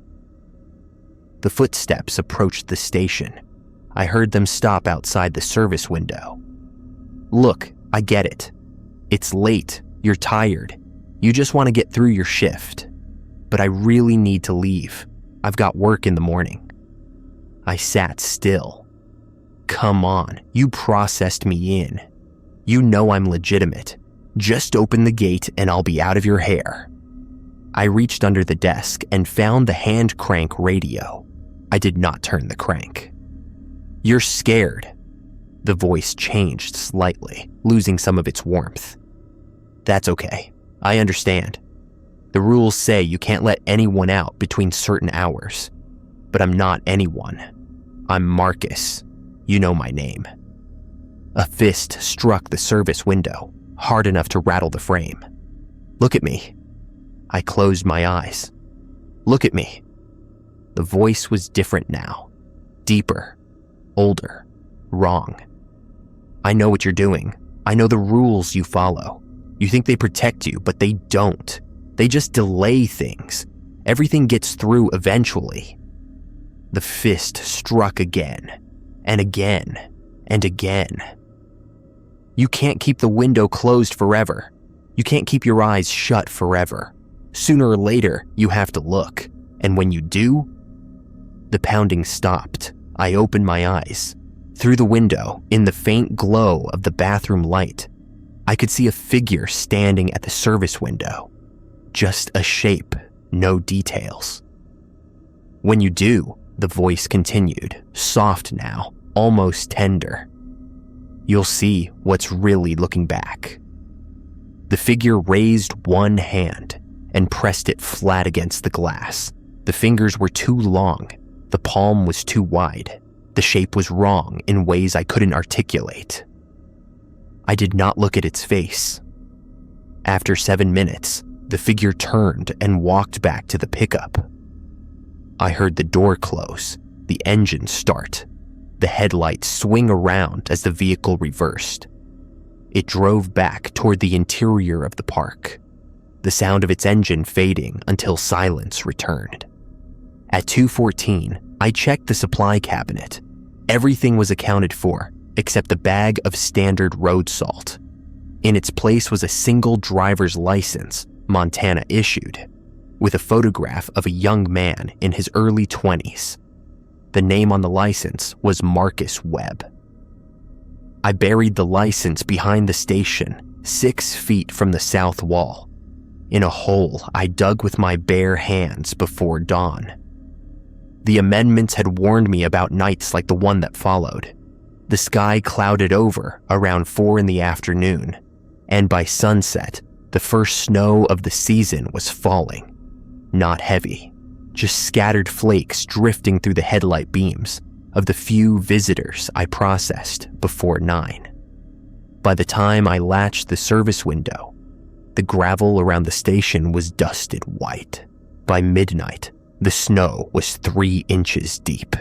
The footsteps approached the station. I heard them stop outside the service window. "Look, I get it. It's late, you're tired, you just want to get through your shift. But I really need to leave. I've got work in the morning." I sat still. "Come on, you processed me in. You know I'm legitimate. Just open the gate and I'll be out of your hair." I reached under the desk and found the hand crank radio. I did not turn the crank. "You're scared." The voice changed slightly, losing some of its warmth. "That's okay. I understand. The rules say you can't let anyone out between certain hours. But I'm not anyone. I'm Marcus. You know my name." A fist struck the service window, hard enough to rattle the frame. "Look at me." I closed my eyes. "Look at me." The voice was different now. Deeper. Older. Wrong. "I know what you're doing. I know the rules you follow. You think they protect you, but they don't. They just delay things. Everything gets through eventually." The fist struck again, and again, and again. "You can't keep the window closed forever. You can't keep your eyes shut forever. Sooner or later, you have to look. And when you do..." The pounding stopped. I opened my eyes. Through the window, in the faint glow of the bathroom light, I could see a figure standing at the service window. Just a shape, no details. "When you do," the voice continued, soft now, almost tender, "you'll see what's really looking back." The figure raised one hand and pressed it flat against the glass. The fingers were too long. The palm was too wide. The shape was wrong in ways I couldn't articulate. I did not look at its face. After 7 minutes, the figure turned and walked back to the pickup. I heard the door close, the engine start, the headlights swing around as the vehicle reversed. It drove back toward the interior of the park, the sound of its engine fading until silence returned. At 2:14, I checked the supply cabinet. Everything was accounted for, except the bag of standard road salt. In its place was a single driver's license, Montana issued, with a photograph of a young man in his early 20s. The name on the license was Marcus Webb. I buried the license behind the station, 6 feet from the south wall, in a hole I dug with my bare hands before dawn. The amendments had warned me about nights like the one that followed. The sky clouded over around 4 in the afternoon, and by sunset, the first snow of the season was falling. Not heavy, just scattered flakes drifting through the headlight beams of the few visitors I processed before 9. By the time I latched the service window, the gravel around the station was dusted white. By midnight, the snow was 3 inches deep.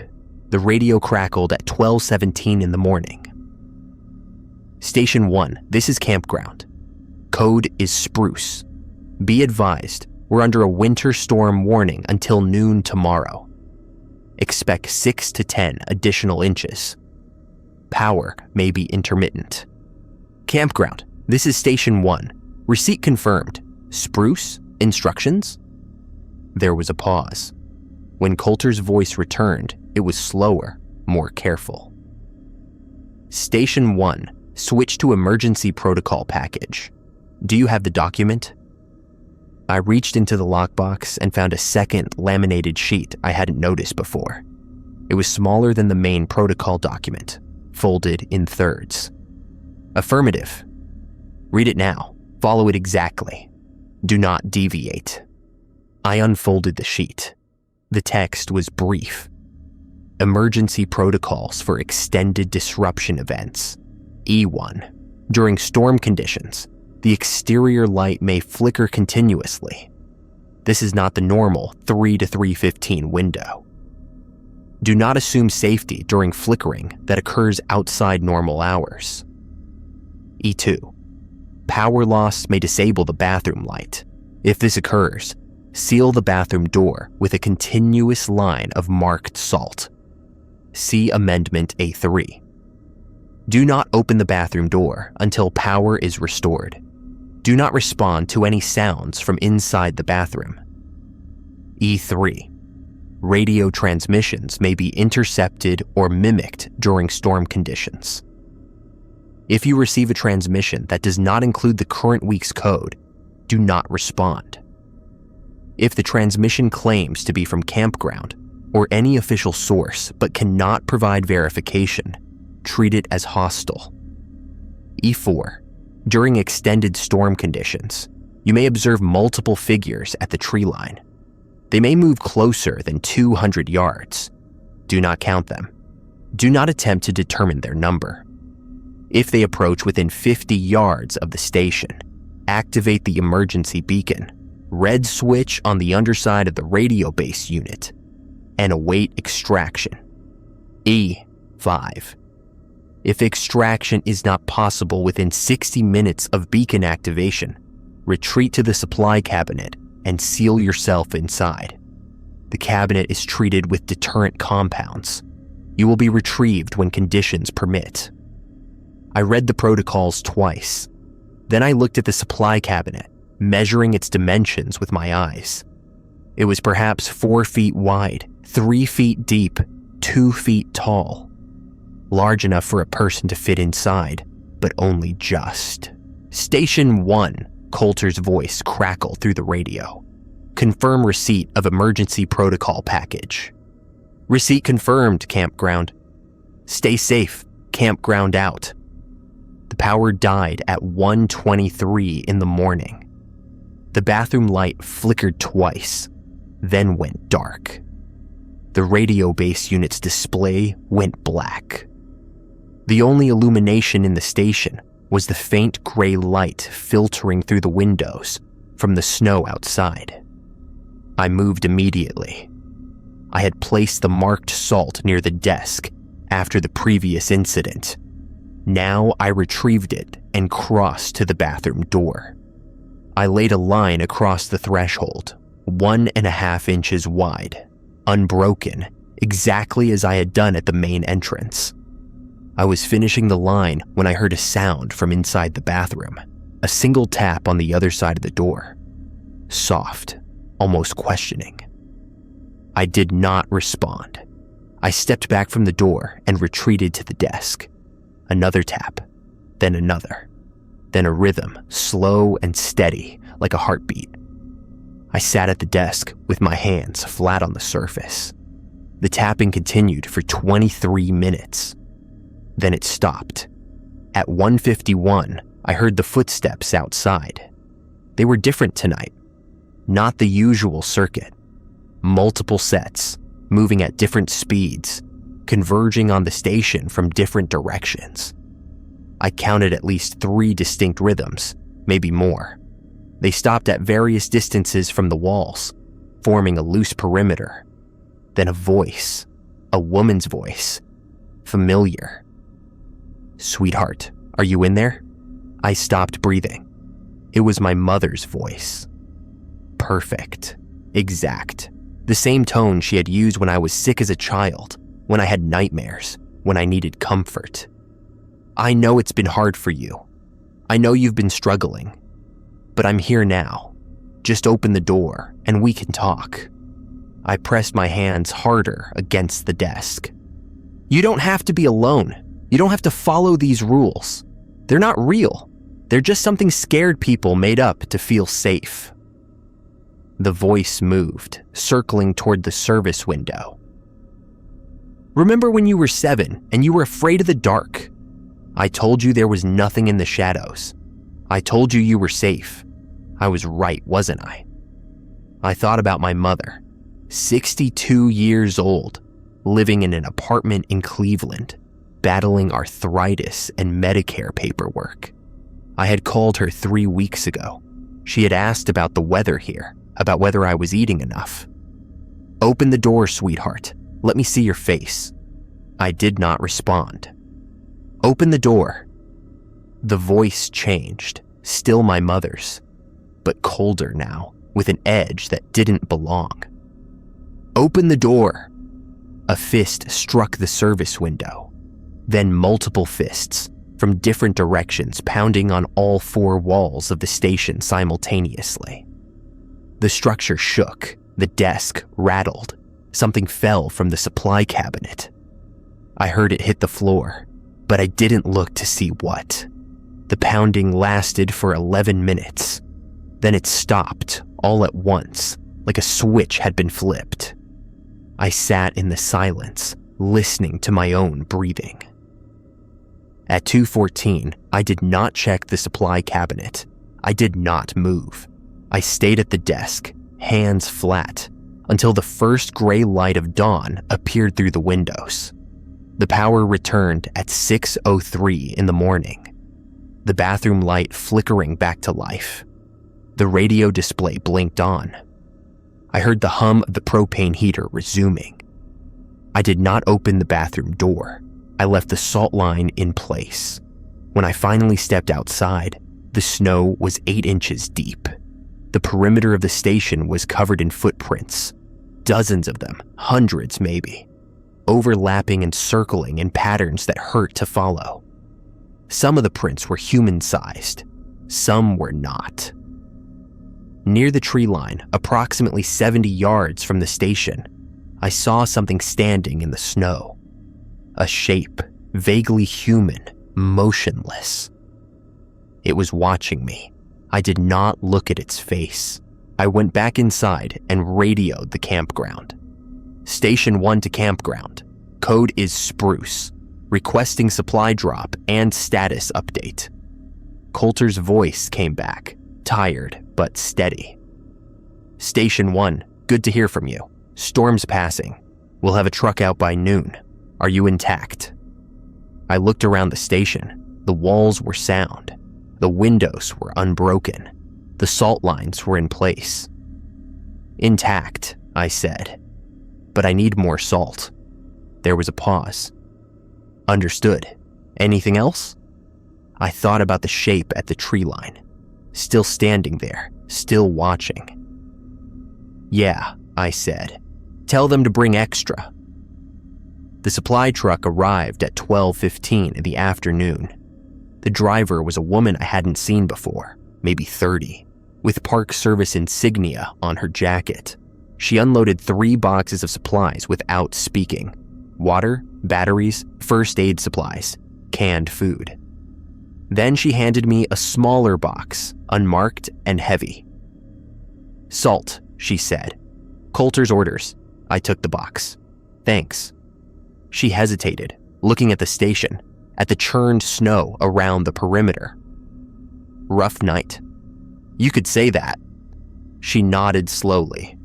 The radio crackled at 12:17 in the morning. "Station 1, this is campground. Code is spruce. Be advised, we're under a winter storm warning until noon tomorrow. Expect 6 to 10 additional inches. Power may be intermittent. Campground, this is Station 1. Receipt confirmed. Spruce? Instructions?" There was a pause. When Coulter's voice returned, it was slower, more careful. Station 1, switch to emergency protocol package. Do you have the document? I reached into the lockbox and found a second laminated sheet I hadn't noticed before. It was smaller than the main protocol document, folded in thirds. Affirmative. Read it now. Follow it exactly. Do not deviate. I unfolded the sheet. The text was brief. Emergency protocols for extended disruption events. E1. During storm conditions, the exterior light may flicker continuously. This is not the normal 3 to 3:15 window. Do not assume safety during flickering that occurs outside normal hours. E2. Power loss may disable the bathroom light. If this occurs, seal the bathroom door with a continuous line of marked salt. See Amendment A3. Do not open the bathroom door until power is restored. Do not respond to any sounds from inside the bathroom. E3. Radio transmissions may be intercepted or mimicked during storm conditions. If you receive a transmission that does not include the current week's code, do not respond. If the transmission claims to be from campground or any official source but cannot provide verification, treat it as hostile. E4. During extended storm conditions, you may observe multiple figures at the tree line. They may move closer than 200 yards. Do not count them. Do not attempt to determine their number. If they approach within 50 yards of the station, activate the emergency beacon, red switch on the underside of the radio base unit, and await extraction. E5. If extraction is not possible within 60 minutes of beacon activation, retreat to the supply cabinet and seal yourself inside. The cabinet is treated with deterrent compounds. You will be retrieved when conditions permit. I read the protocols twice. Then I looked at the supply cabinet, measuring its dimensions with my eyes. It was perhaps 4 feet wide, 3 feet deep, 2 feet tall. Large enough for a person to fit inside, but only just. Station 1, Coulter's voice crackled through the radio. Confirm receipt of emergency protocol package. Receipt confirmed, campground. Stay safe, campground out. The power died at 1:23 in the morning. The bathroom light flickered twice, then went dark. The radio base unit's display went black. The only illumination in the station was the faint gray light filtering through the windows from the snow outside. I moved immediately. I had placed the marked salt near the desk after the previous incident. Now I retrieved it and crossed to the bathroom door. I laid a line across the threshold, 1.5 inches wide, unbroken, exactly as I had done at the main entrance. I was finishing the line when I heard a sound from inside the bathroom, a single tap on the other side of the door. Soft, almost questioning. I did not respond. I stepped back from the door and retreated to the desk. Another tap, then another, then a rhythm, slow and steady, like a heartbeat. I sat at the desk with my hands flat on the surface. The tapping continued for 23 minutes. Then it stopped. At 1:51, I heard the footsteps outside. They were different tonight. Not the usual circuit. Multiple sets, moving at different speeds, converging on the station from different directions. I counted at least 3 distinct rhythms, maybe more. They stopped at various distances from the walls, forming a loose perimeter. Then a voice, a woman's voice, familiar. "Sweetheart, are you in there?" I stopped breathing. It was my mother's voice. Perfect. Exact. The same tone she had used when I was sick as a child, when I had nightmares, when I needed comfort. "I know it's been hard for you. I know you've been struggling. But I'm here now. Just open the door and we can talk." I pressed my hands harder against the desk. "You don't have to be alone. You don't have to follow these rules. They're not real. They're just something scared people made up to feel safe." The voice moved, circling toward the service window. "Remember when you were 7 and you were afraid of the dark? I told you there was nothing in the shadows. I told you were safe. I was right, wasn't I?" I thought about my mother, 62 years old, living in an apartment in Cleveland, battling arthritis and Medicare paperwork. I had called her 3 weeks ago. She had asked about the weather here, about whether I was eating enough. "Open the door, sweetheart. Let me see your face." I did not respond. "Open the door." The voice changed, still my mother's, but colder now, with an edge that didn't belong. "Open the door." A fist struck the service window, then multiple fists from different directions pounding on all 4 walls of the station simultaneously. The structure shook, the desk rattled, something fell from the supply cabinet. I heard it hit the floor, but I didn't look to see what. The pounding lasted for 11 minutes. Then it stopped all at once, like a switch had been flipped. I sat in the silence, listening to my own breathing. At 2:14, I did not check the supply cabinet. I did not move. I stayed at the desk, hands flat, until the first gray light of dawn appeared through the windows. The power returned at 6:03 in the morning, the bathroom light flickering back to life. The radio display blinked on. I heard the hum of the propane heater resuming. I did not open the bathroom door. I left the salt line in place. When I finally stepped outside, the snow was 8 inches deep. The perimeter of the station was covered in footprints, dozens of them, hundreds maybe, overlapping and circling in patterns that hurt to follow. Some of the prints were human-sized, some were not. Near the tree line, approximately 70 yards from the station, I saw something standing in the snow. A shape, vaguely human, motionless. It was watching me. I did not look at its face. I went back inside and radioed the campground. "Station 1 to campground. Code is Spruce. Requesting supply drop and status update." Coulter's voice came back, tired but steady. "Station 1, good to hear from you. Storm's passing. We'll have a truck out by noon. Are you intact?" I looked around the station. The walls were sound. The windows were unbroken. The salt lines were in place. "Intact," I said, "but I need more salt." There was a pause. "Understood. Anything else?" I thought about the shape at the tree line, still standing there, still watching. "Yeah," I said. "Tell them to bring extra." The supply truck arrived at 12:15 in the afternoon. The driver was a woman I hadn't seen before, maybe 30, with Park Service insignia on her jacket. She unloaded 3 boxes of supplies without speaking: water, batteries, first aid supplies, canned food. Then she handed me a smaller box, unmarked and heavy. "Salt," she said. "Coulter's orders." I took the box. "Thanks." She hesitated, looking at the station, at the churned snow around the perimeter. "Rough night." "You could say that." She nodded slowly.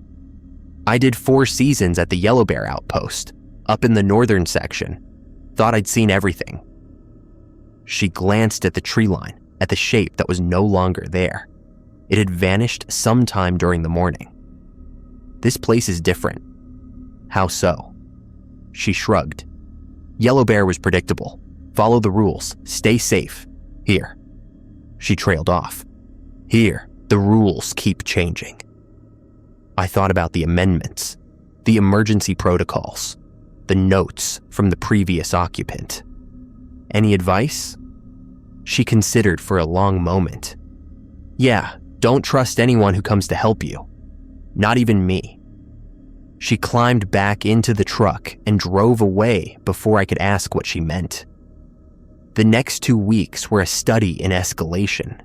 "I did 4 seasons at the Yellow Bear outpost, up in the northern section. Thought I'd seen everything." She glanced at the tree line, at the shape that was no longer there. It had vanished sometime during the morning. "This place is different." "How so?" She shrugged. "Yellow Bear was predictable. Follow the rules. Stay safe. Here." She trailed off. "Here, the rules keep changing." I thought about the amendments, the emergency protocols, the notes from the previous occupant. "Any advice?" She considered for a long moment. "Yeah, Don't trust anyone who comes to help you. Not even me." She climbed back into the truck and drove away before I could ask what she meant. The next 2 weeks were a study in escalation.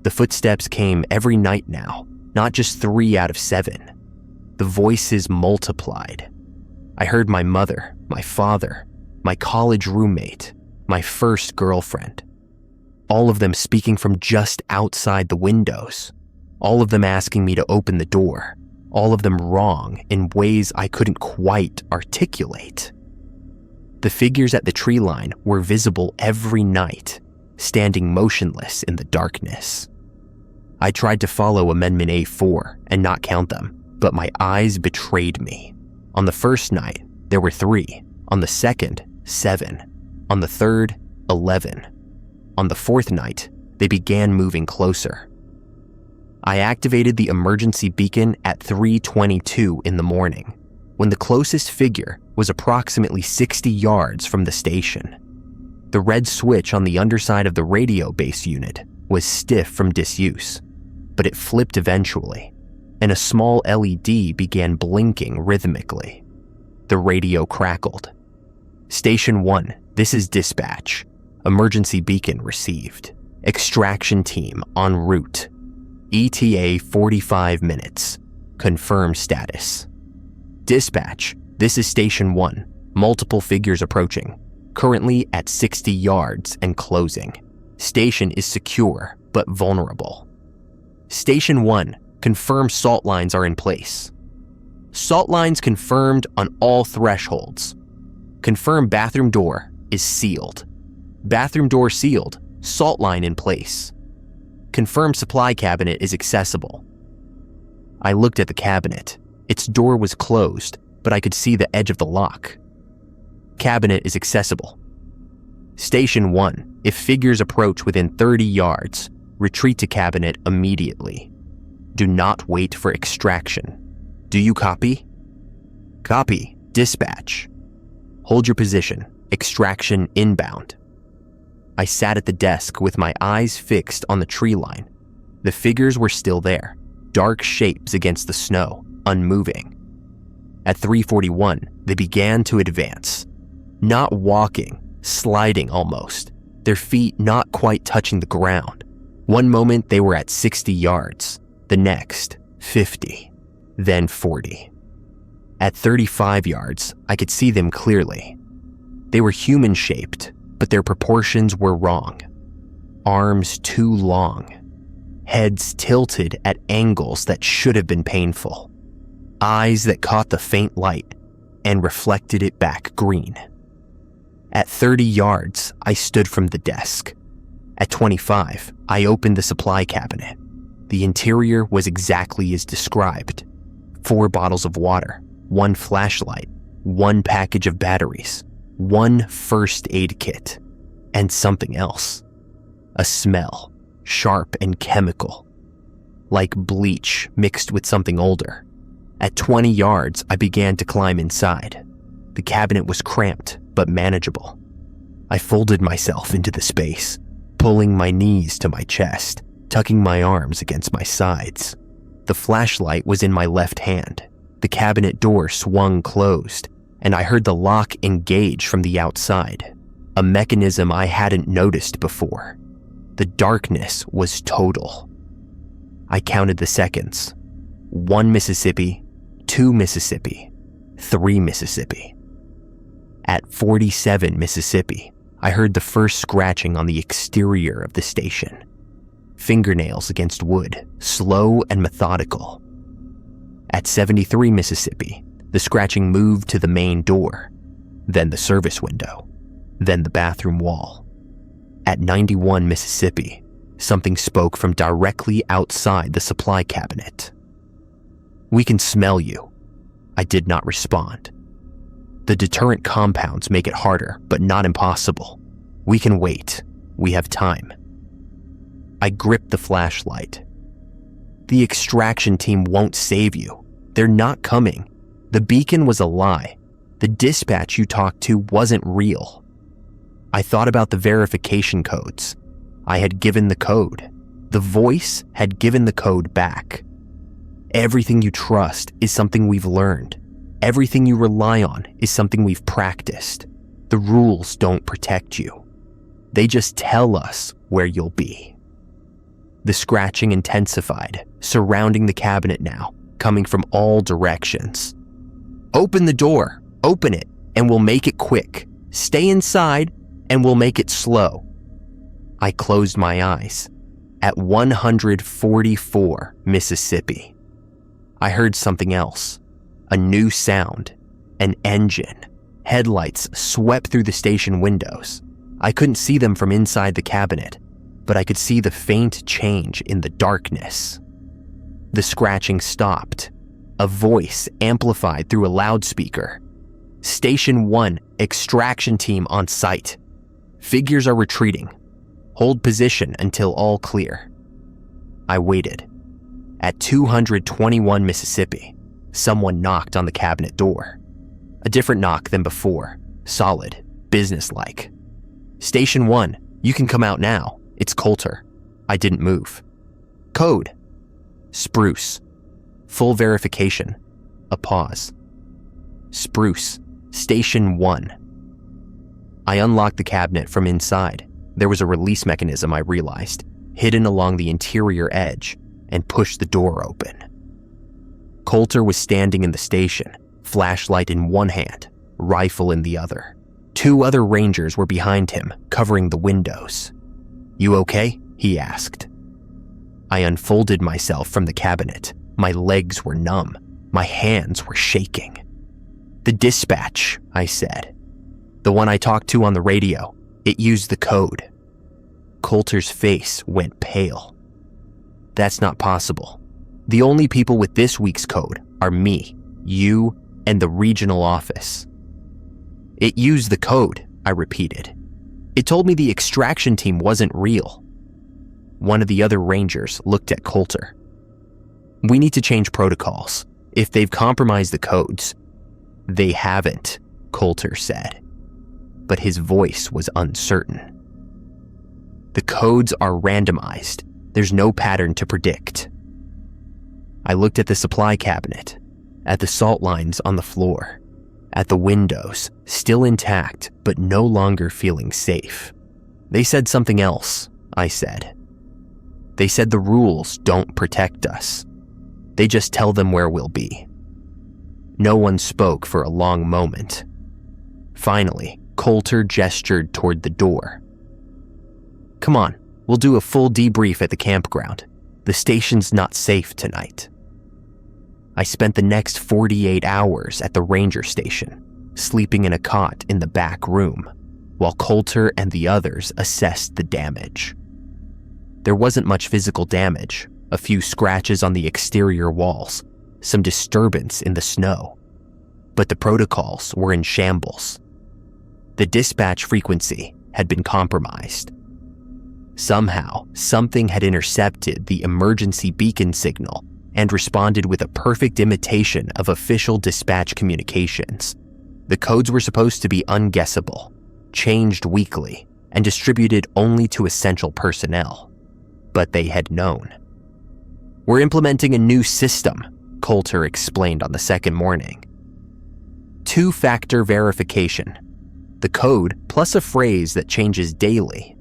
The footsteps came every night now, not just 3 out of 7. The voices multiplied. I heard my mother, my father, my college roommate, my first girlfriend. All of them speaking from just outside the windows. All of them asking me to open the door. All of them wrong in ways I couldn't quite articulate. The figures at the tree line were visible every night, standing motionless in the darkness. I tried to follow Amendment A4 and not count them, but my eyes betrayed me. On the first night, there were 3. On the second, 7. On the third, 11. On the fourth night, they began moving closer. I activated the emergency beacon at 3:22 in the morning, when the closest figure was approximately 60 yards from the station. The red switch on the underside of the radio base unit was stiff from disuse, but it flipped eventually, and a small LED began blinking rhythmically. The radio crackled. "Station 1, this is dispatch. Emergency beacon received. Extraction team en route. ETA 45 minutes. Confirm status." "Dispatch, this is Station 1. Multiple figures approaching. Currently at 60 yards and closing. Station is secure but vulnerable." "Station 1, confirm salt lines are in place." "Salt lines confirmed on all thresholds." "Confirm bathroom door is sealed." "Bathroom door sealed, salt line in place." "Confirm supply cabinet is accessible." I looked at the cabinet. Its door was closed, but I could see the edge of the lock. "Cabinet is accessible." "Station 1, if figures approach within 30 yards, retreat to cabinet immediately. Do not wait for extraction. Do you copy?" "Copy, dispatch." "Hold your position. Extraction inbound." I sat at the desk with my eyes fixed on the tree line. The figures were still there, dark shapes against the snow, unmoving. At 3:41, they began to advance. Not walking, sliding almost, their feet not quite touching the ground. One moment they were at 60 yards, the next 50, then 40. At 35 yards, I could see them clearly. They were human-shaped, but their proportions were wrong. Arms too long. Heads tilted at angles that should have been painful. Eyes that caught the faint light and reflected it back green. At 30 yards, I stood from the desk. At 25, I opened the supply cabinet. The interior was exactly as described. 4 bottles of water, 1 flashlight, 1 package of batteries, 1 first aid kit, and something else. A smell, sharp and chemical, like bleach mixed with something older. At 20 yards, I began to climb inside. The cabinet was cramped, but manageable. I folded myself into the space, pulling my knees to my chest, tucking my arms against my sides. The flashlight was in my left hand. The cabinet door swung closed, and I heard the lock engage from the outside, a mechanism I hadn't noticed before. The darkness was total. I counted the seconds. 1 Mississippi, 2 Mississippi, 3 Mississippi. At 47 Mississippi, I heard the first scratching on the exterior of the station. Fingernails against wood, slow and methodical. At 73 Mississippi, the scratching moved to the main door, then the service window, then the bathroom wall. At 91 Mississippi, something spoke from directly outside the supply cabinet. "We can smell you." I did not respond. "The deterrent compounds make it harder, but not impossible. We can wait. We have time." I gripped the flashlight. "The extraction team won't save you. They're not coming. The beacon was a lie. The dispatch you talked to wasn't real." I thought about the verification codes. I had given the code. The voice had given the code back. Everything you trust is something we've learned. Everything you rely on is something we've practiced. The rules don't protect you. They just tell us where you'll be. The scratching intensified, surrounding the cabinet now, coming from all directions. Open the door, open it, and we'll make it quick. Stay inside, and we'll make it slow. I closed my eyes. At 144 Mississippi. I heard something else. A new sound. An engine. Headlights swept through the station windows. I couldn't see them from inside the cabinet, but I could see the faint change in the darkness. The scratching stopped. A voice amplified through a loudspeaker. Station 1, extraction team on site. Figures are retreating. Hold position until all clear. I waited. At 221 Mississippi, someone knocked on the cabinet door. A different knock than before, solid, businesslike. Station 1, you can come out now. It's Coulter. I didn't move. Code. Spruce. Full verification. A pause. Spruce. Station 1. I unlocked the cabinet from inside. There was a release mechanism, I realized, hidden along the interior edge, and pushed the door open. Coulter was standing in the station, flashlight in one hand, rifle in the other. 2 other Rangers were behind him, covering the windows. "You okay?" he asked. I unfolded myself from the cabinet. My legs were numb. My hands were shaking. "The dispatch," I said. "The one I talked to on the radio. It used the code." Coulter's face went pale. "That's not possible. The only people with this week's code are me, you, and the regional office." "It used the code," I repeated. "It told me the extraction team wasn't real." One of the other Rangers looked at Coulter. "We need to change protocols. If they've compromised the codes." "They haven't," Coulter said. But his voice was uncertain. "The codes are randomized. There's no pattern to predict." I looked at the supply cabinet, at the salt lines on the floor, at the windows, still intact but no longer feeling safe. "They said something else," I said. "They said the rules don't protect us. They just tell them where we'll be." No one spoke for a long moment. Finally, Coulter gestured toward the door. "Come on, we'll do a full debrief at the campground. The station's not safe tonight." I spent the next 48 hours at the ranger station, sleeping in a cot in the back room, while Coulter and the others assessed the damage. There wasn't much physical damage, a few scratches on the exterior walls, some disturbance in the snow. But the protocols were in shambles. The dispatch frequency had been compromised. Somehow, something had intercepted the emergency beacon signal and responded with a perfect imitation of official dispatch communications. The codes were supposed to be unguessable, changed weekly, and distributed only to essential personnel. But they had known. "We're implementing a new system," Coulter explained on the second morning. 2-factor verification. The code plus a phrase that changes daily.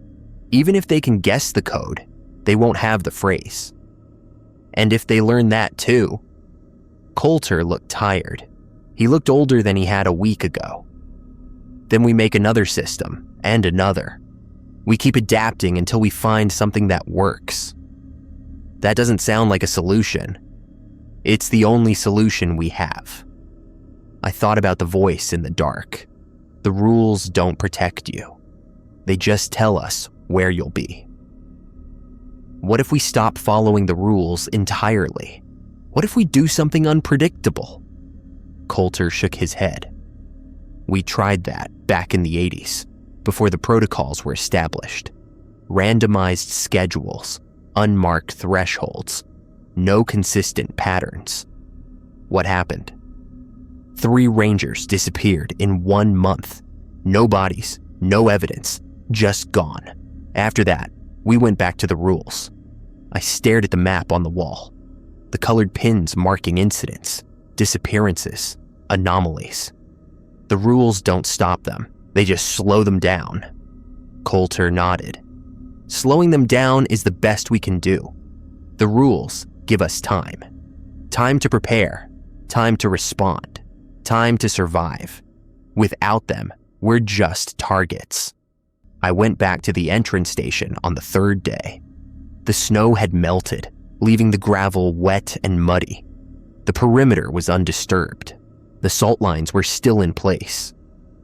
Even if they can guess the code, they won't have the phrase. And if they learn that too. Coulter looked tired. He looked older than he had a week ago. Then we make another system, and another. We keep adapting until we find something that works. That doesn't sound like a solution. It's the only solution we have. I thought about the voice in the dark. The rules don't protect you. They just tell us where you'll be. What if we stop following the rules entirely? What if we do something unpredictable? Coulter shook his head. We tried that back in the 80s, before the protocols were established. Randomized schedules, unmarked thresholds, no consistent patterns. What happened? 3 Rangers disappeared in 1 month. No bodies, no evidence, just gone. After that, we went back to the rules. I stared at the map on the wall, the colored pins marking incidents, disappearances, anomalies. The rules don't stop them, they just slow them down. Coulter nodded. Slowing them down is the best we can do. The rules give us time. Time to prepare, time to respond, time to survive. Without them, we're just targets. I went back to the entrance station on the third day. The snow had melted, leaving the gravel wet and muddy. The perimeter was undisturbed. The salt lines were still in place.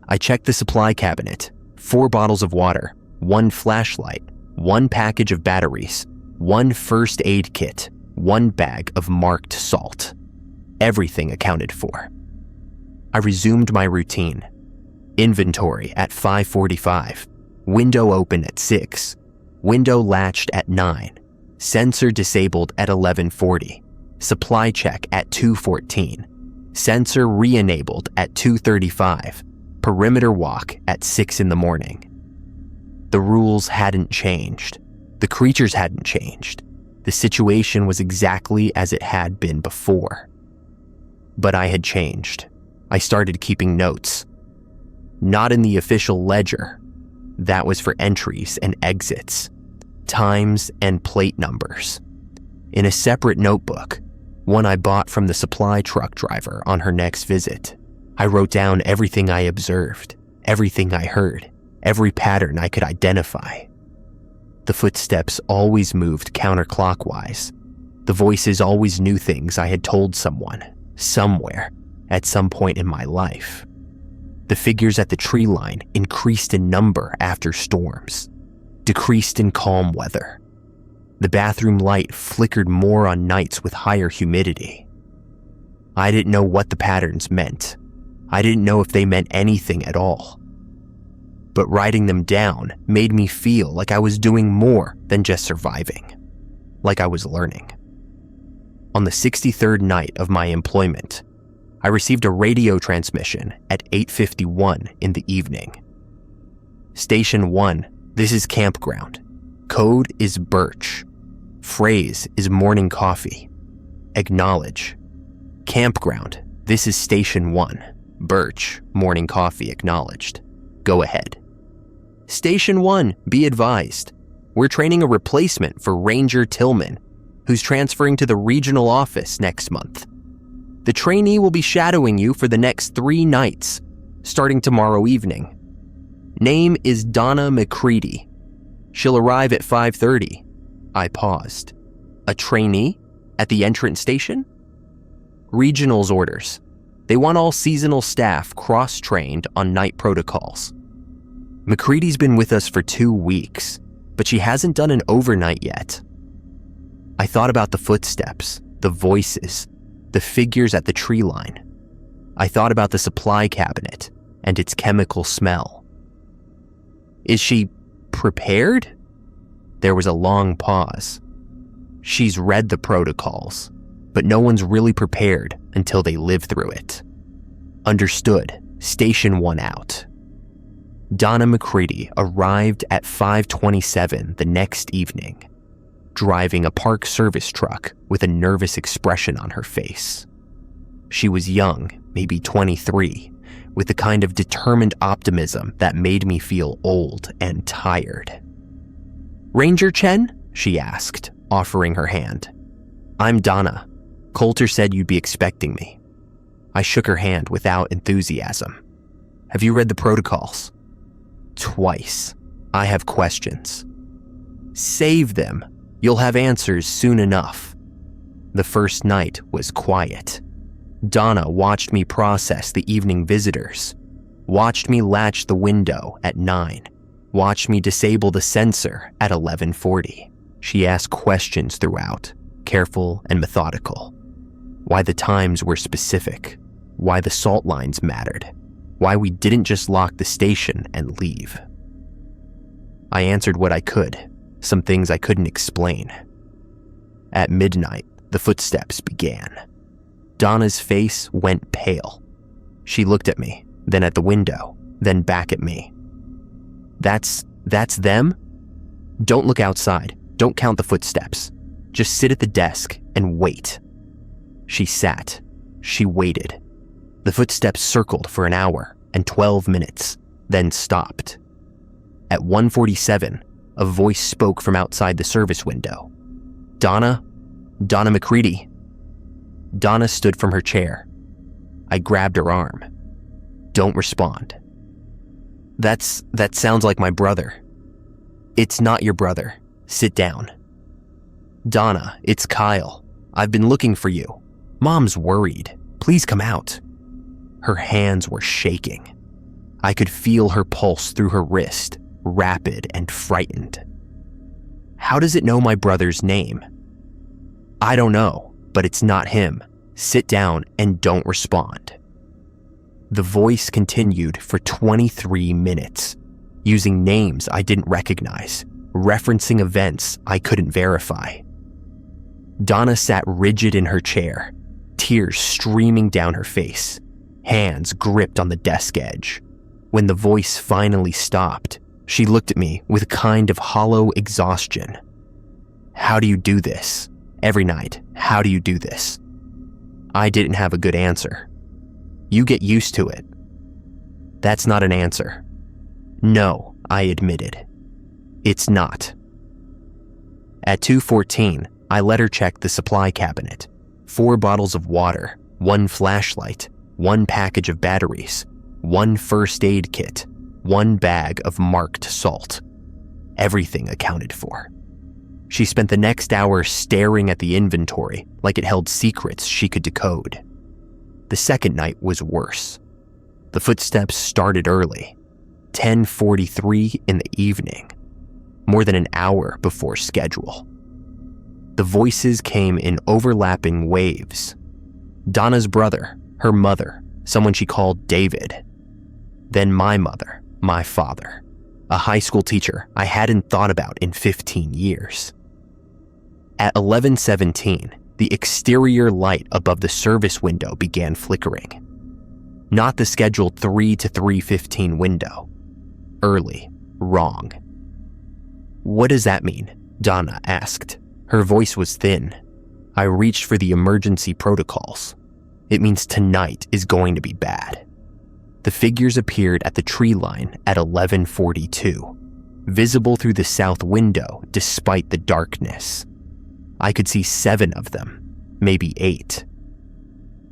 I checked the supply cabinet, 4 bottles of water, 1 flashlight, 1 package of batteries, 1 first aid kit, 1 bag of marked salt. Everything accounted for. I resumed my routine. Inventory at 5:45, window open at 6, window latched at 9, sensor disabled at 11:40, supply check at 2:14, sensor re-enabled at 2:35, perimeter walk at 6 in the morning. The rules hadn't changed. The creatures hadn't changed. The situation was exactly as it had been before. But I had changed. I started keeping notes. Not in the official ledger. That was for entries and exits, times and plate numbers. In a separate notebook, one I bought from the supply truck driver on her next visit, I wrote down everything I observed, everything I heard, every pattern I could identify. The footsteps always moved counterclockwise. The voices always knew things I had told someone, somewhere, at some point in my life. The figures at the tree line increased in number after storms, decreased in calm weather. The bathroom light flickered more on nights with higher humidity. I didn't know what the patterns meant. I didn't know if they meant anything at all. But writing them down made me feel like I was doing more than just surviving, like I was learning. On the 63rd night of my employment, I received a radio transmission at 8:51 in the evening. Station 1, this is campground. Code is Birch. Phrase is morning coffee. Acknowledge. Campground, this is Station 1. Birch, morning coffee acknowledged. Go ahead. Station 1, be advised. We're training a replacement for Ranger Tillman, who's transferring to the regional office next month. The trainee will be shadowing you for the next 3 nights, starting tomorrow evening. Name is Donna McCready. She'll arrive at 5:30. I paused. A trainee? At the entrance station? Regional's orders. They want all seasonal staff cross-trained on night protocols. McCready's been with us for 2 weeks, but she hasn't done an overnight yet. I thought about the footsteps, the voices, the figures at the tree line. I thought about the supply cabinet and its chemical smell. Is she prepared? There was a long pause. She's read the protocols, but no one's really prepared until they live through it. Understood. Station 1 out. Donna McCready arrived at 5:27 the next evening, driving a park service truck with a nervous expression on her face. She was young, maybe 23, with the kind of determined optimism that made me feel old and tired. Ranger Chen? She asked, offering her hand. I'm Donna. Coulter said you'd be expecting me. I shook her hand without enthusiasm. Have you read the protocols? Twice. I have questions. Save them. You'll have answers soon enough. The first night was quiet. Donna watched me process the evening visitors, watched me latch the window at 9, watched me disable the sensor at 11:40. She asked questions throughout, careful and methodical. Why the times were specific, why the salt lines mattered, why we didn't just lock the station and leave. I answered what I could, some things I couldn't explain. At midnight, the footsteps began. Donna's face went pale. She looked at me, then at the window, then back at me. That's them? Don't look outside. Don't count the footsteps. Just sit at the desk and wait." She sat. She waited. The footsteps circled for an hour and 12 minutes, then stopped. At 1:47, a voice spoke from outside the service window. "Donna? Donna McCready?" Donna stood from her chair. I grabbed her arm. "Don't respond." That sounds like my brother." "It's not your brother. Sit down." "Donna, it's Kyle. I've been looking for you. Mom's worried. Please come out." Her hands were shaking. I could feel her pulse through her wrist, rapid and frightened. "How does it know my brother's name?" "I don't know, but it's not him. Sit down and don't respond." The voice continued for 23 minutes, using names I didn't recognize, referencing events I couldn't verify. Donna sat rigid in her chair, tears streaming down her face, hands gripped on the desk edge. When the voice finally stopped, she looked at me with a kind of hollow exhaustion. "How do you do this? Every night, how do you do this?" I didn't have a good answer. "You get used to it." "That's not an answer." "No," I admitted. "It's not." At 2:14, I let her check the supply cabinet. 4 bottles of water, 1 flashlight, 1 package of batteries, 1 first aid kit, 1 bag of marked salt. Everything accounted for. She spent the next hour staring at the inventory like it held secrets she could decode. The second night was worse. The footsteps started early, 10:43 in the evening, more than an hour before schedule. The voices came in overlapping waves. Donna's brother, her mother, someone she called David. Then my mother, my father, a high school teacher I hadn't thought about in 15 years. At 11:17, the exterior light above the service window began flickering. Not the scheduled 3 to 3:15 window. Early, wrong. "What does that mean?" Donna asked. Her voice was thin. I reached for the emergency protocols. "It means tonight is going to be bad." The figures appeared at the tree line at 11:42, visible through the south window despite the darkness. I could see 7 of them, maybe 8.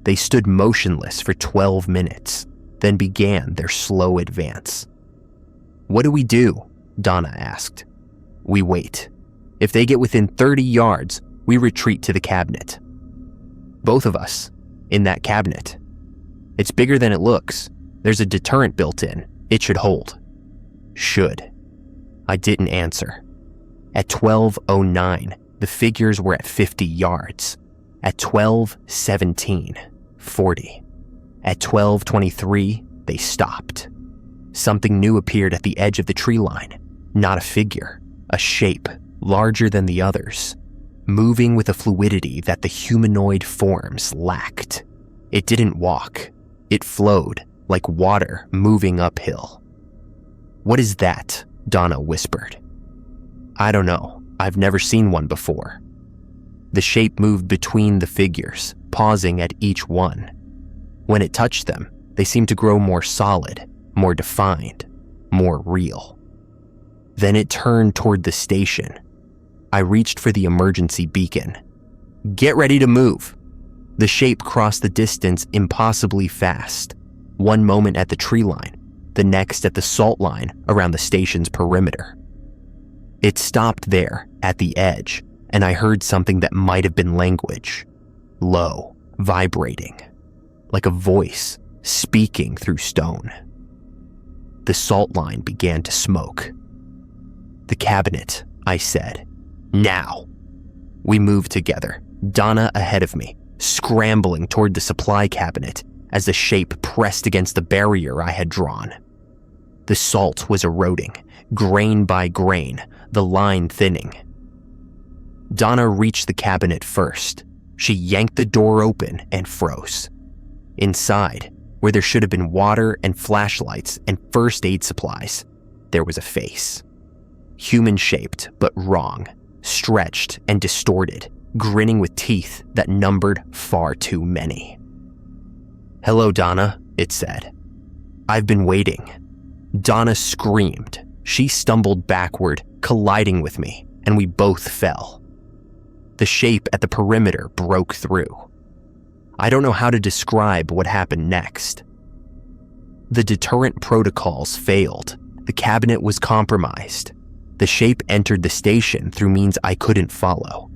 They stood motionless for 12 minutes, then began their slow advance. "What do we do?" Donna asked. "We wait. If they get within 30 yards, we retreat to the cabinet." "Both of us, in that cabinet. It's bigger than it looks. There's a deterrent built in. It should hold." "Should." I didn't answer. At 12:09, the figures were at 50 yards. At 12:17, 40. At 12:23, they stopped. Something new appeared at the edge of the tree line. Not a figure, a shape larger than the others, moving with a fluidity that the humanoid forms lacked. It didn't walk. It flowed like water moving uphill. "What is that?" Donna whispered. "I don't know. I've never seen one before." The shape moved between the figures, pausing at each one. When it touched them, they seemed to grow more solid, more defined, more real. Then it turned toward the station. I reached for the emergency beacon. "Get ready to move." The shape crossed the distance impossibly fast, one moment at the tree line, the next at the salt line around the station's perimeter. It stopped there, at the edge, and I heard something that might have been language. Low, vibrating, like a voice speaking through stone. The salt line began to smoke. "The cabinet," I said. "Now." We moved together, Donna ahead of me, scrambling toward the supply cabinet as the shape pressed against the barrier I had drawn. The salt was eroding, grain by grain, the line thinning. Donna reached the cabinet first. She yanked the door open and froze. Inside, where there should have been water and flashlights and first aid supplies, there was a face. Human-shaped, but wrong, stretched and distorted, grinning with teeth that numbered far too many. "Hello, Donna," it said. "I've been waiting." Donna screamed. She stumbled backward, colliding with me, and we both fell. The shape at the perimeter broke through. I don't know how to describe what happened next. The deterrent protocols failed. The cabinet was compromised. The shape entered the station through means I couldn't follow.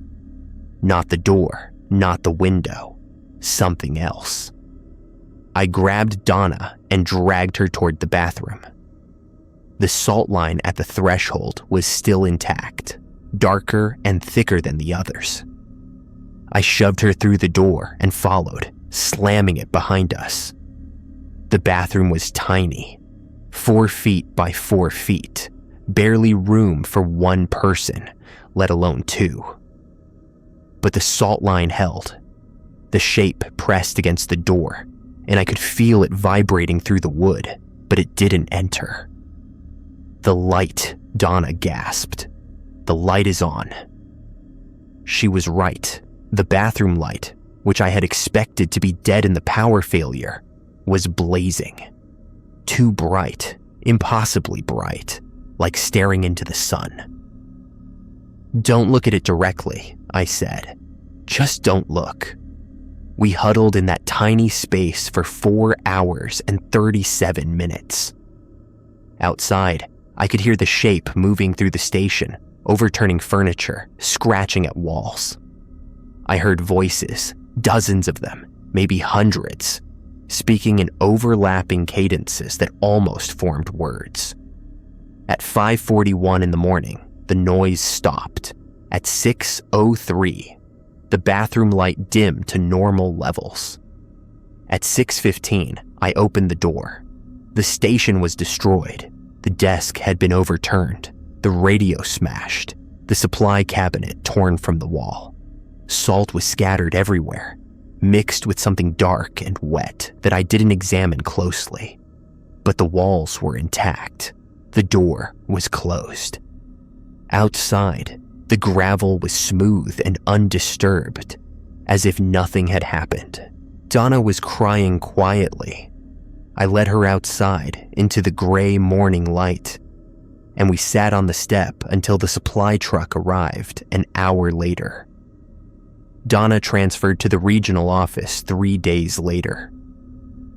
Not the door, not the window, something else. I grabbed Donna and dragged her toward the bathroom. The salt line at the threshold was still intact, darker and thicker than the others. I shoved her through the door and followed, slamming it behind us. The bathroom was tiny, 4 feet by 4 feet, barely room for one person, let alone two. But the salt line held. The shape pressed against the door, and I could feel it vibrating through the wood, but it didn't enter. "The light," Donna gasped. "The light is on." She was right. The bathroom light, which I had expected to be dead in the power failure, was blazing. Too bright, impossibly bright, like staring into the sun. "Don't look at it directly," I said. "Just don't look." We huddled in that tiny space for 4 hours and 37 minutes. Outside, I could hear the shape moving through the station, overturning furniture, scratching at walls. I heard voices, dozens of them, maybe hundreds, speaking in overlapping cadences that almost formed words. At 5:41 in the morning, the noise stopped. At 6:03, the bathroom light dimmed to normal levels. At 6:15, I opened the door. The station was destroyed. The desk had been overturned, the radio smashed, the supply cabinet torn from the wall. Salt was scattered everywhere, mixed with something dark and wet that I didn't examine closely. But the walls were intact. The door was closed. Outside, the gravel was smooth and undisturbed, as if nothing had happened. Donna was crying quietly. I led her outside into the gray morning light, and we sat on the step until the supply truck arrived an hour later. Donna transferred to the regional office 3 days later.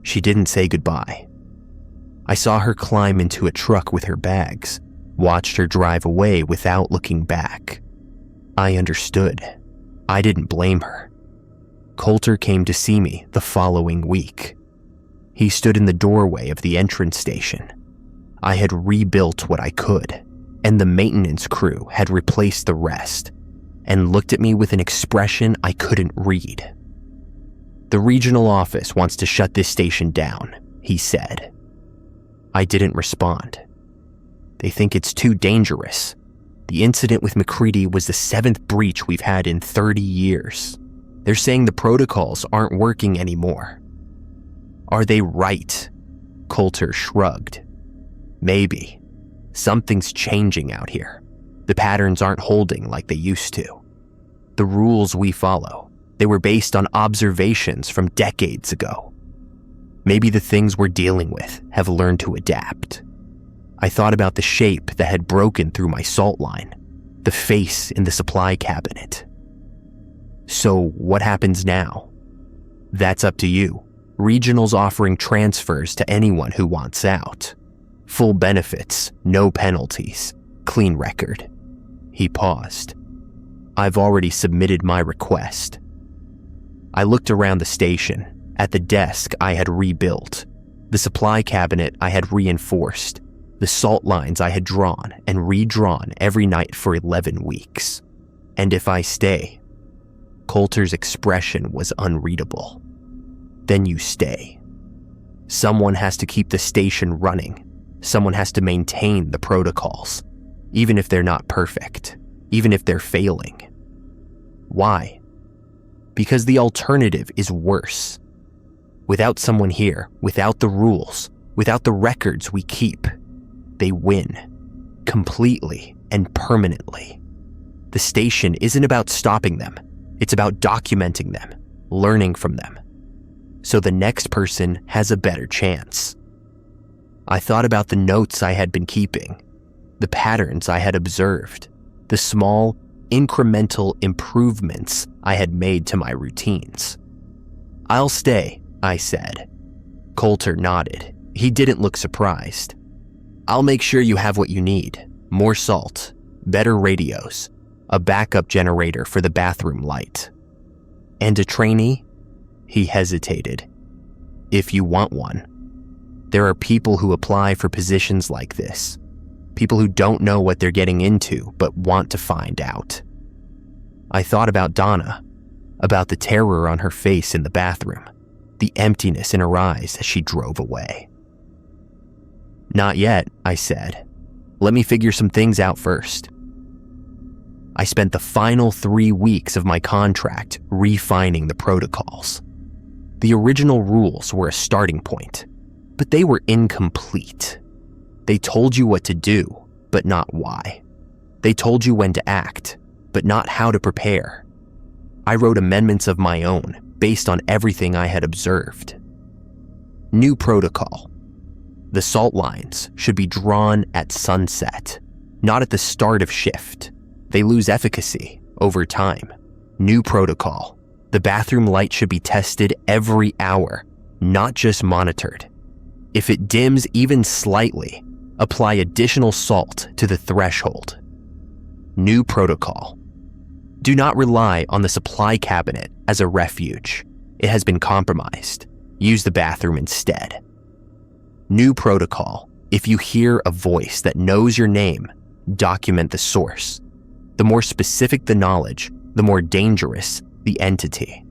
She didn't say goodbye. I saw her climb into a truck with her bags, watched her drive away without looking back. I understood. I didn't blame her. Coulter came to see me the following week. He stood in the doorway of the entrance station. I had rebuilt what I could, and the maintenance crew had replaced the rest, and looked at me with an expression I couldn't read. "The regional office wants to shut this station down," he said. I didn't respond. "They think it's too dangerous. The incident with McCready was the 7th breach we've had in 30 years. They're saying the protocols aren't working anymore." "Are they right?" Coulter shrugged. "Maybe. Something's changing out here. The patterns aren't holding like they used to. The rules we follow, they were based on observations from decades ago. Maybe the things we're dealing with have learned to adapt." I thought about the shape that had broken through my salt line, the face in the supply cabinet. "So what happens now?" "That's up to you. Regional's offering transfers to anyone who wants out. Full benefits, no penalties, clean record." He paused. "I've already submitted my request." I looked around the station. At the desk I had rebuilt, the supply cabinet I had reinforced, the salt lines I had drawn and redrawn every night for 11 weeks. "And if I stay?" Coulter's expression was unreadable. "Then you stay. Someone has to keep the station running. Someone has to maintain the protocols, even if they're not perfect, even if they're failing." "Why?" "Because the alternative is worse. Without someone here, without the rules, without the records we keep, they win, completely and permanently. The station isn't about stopping them. It's about documenting them, learning from them, so the next person has a better chance. I thought about the notes I had been keeping, the patterns I had observed, the small, incremental improvements I had made to my routines. "I'll stay," I said. Coulter nodded. He didn't look surprised. "I'll make sure you have what you need. More salt, better radios, a backup generator for the bathroom light." "And a trainee?" He hesitated. "If you want one. There are people who apply for positions like this. People who don't know what they're getting into but want to find out." I thought about Donna, about the terror on her face in the bathroom, the emptiness in her eyes as she drove away. "Not yet," I said. "Let me figure some things out first." I spent the final 3 weeks of my contract refining the protocols. The original rules were a starting point, but they were incomplete. They told you what to do, but not why. They told you when to act, but not how to prepare. I wrote amendments of my own based on everything I had observed. New protocol. The salt lines should be drawn at sunset, not at the start of shift. They lose efficacy over time. New protocol. The bathroom light should be tested every hour, not just monitored. If it dims even slightly, apply additional salt to the threshold. New protocol. Do not rely on the supply cabinet as a refuge. It has been compromised. Use the bathroom instead. New protocol. If you hear a voice that knows your name, document the source. The more specific the knowledge, the more dangerous the entity.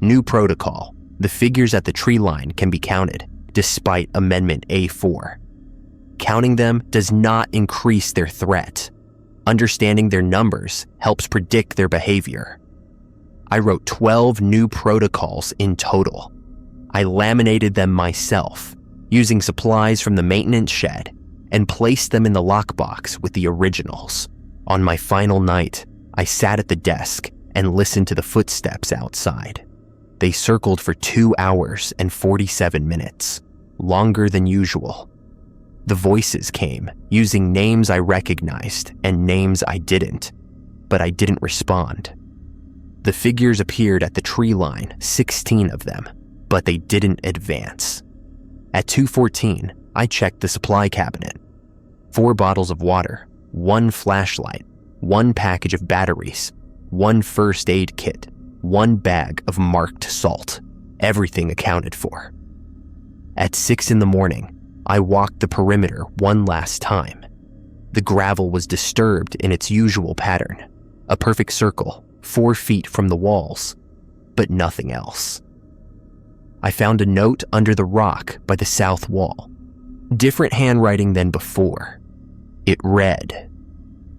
New protocol. The figures at the tree line can be counted, despite Amendment A4. Counting them does not increase their threat. Understanding their numbers helps predict their behavior. I wrote 12 new protocols in total. I laminated them myself, using supplies from the maintenance shed, and placed them in the lockbox with the originals. On my final night, I sat at the desk and listened to the footsteps outside. They circled for 2 hours and 47 minutes, longer than usual. The voices came, using names I recognized and names I didn't, but I didn't respond. The figures appeared at the tree line, 16 of them, but they didn't advance. At 2:14, I checked the supply cabinet. 4 bottles of water, 1 flashlight, 1 package of batteries, 1 first aid kit, 1 bag of marked salt. Everything accounted for. At 6 in the morning, I walked the perimeter one last time. The gravel was disturbed in its usual pattern, a perfect circle, 4 feet from the walls, but nothing else. I found a note under the rock by the south wall. Different handwriting than before. It read,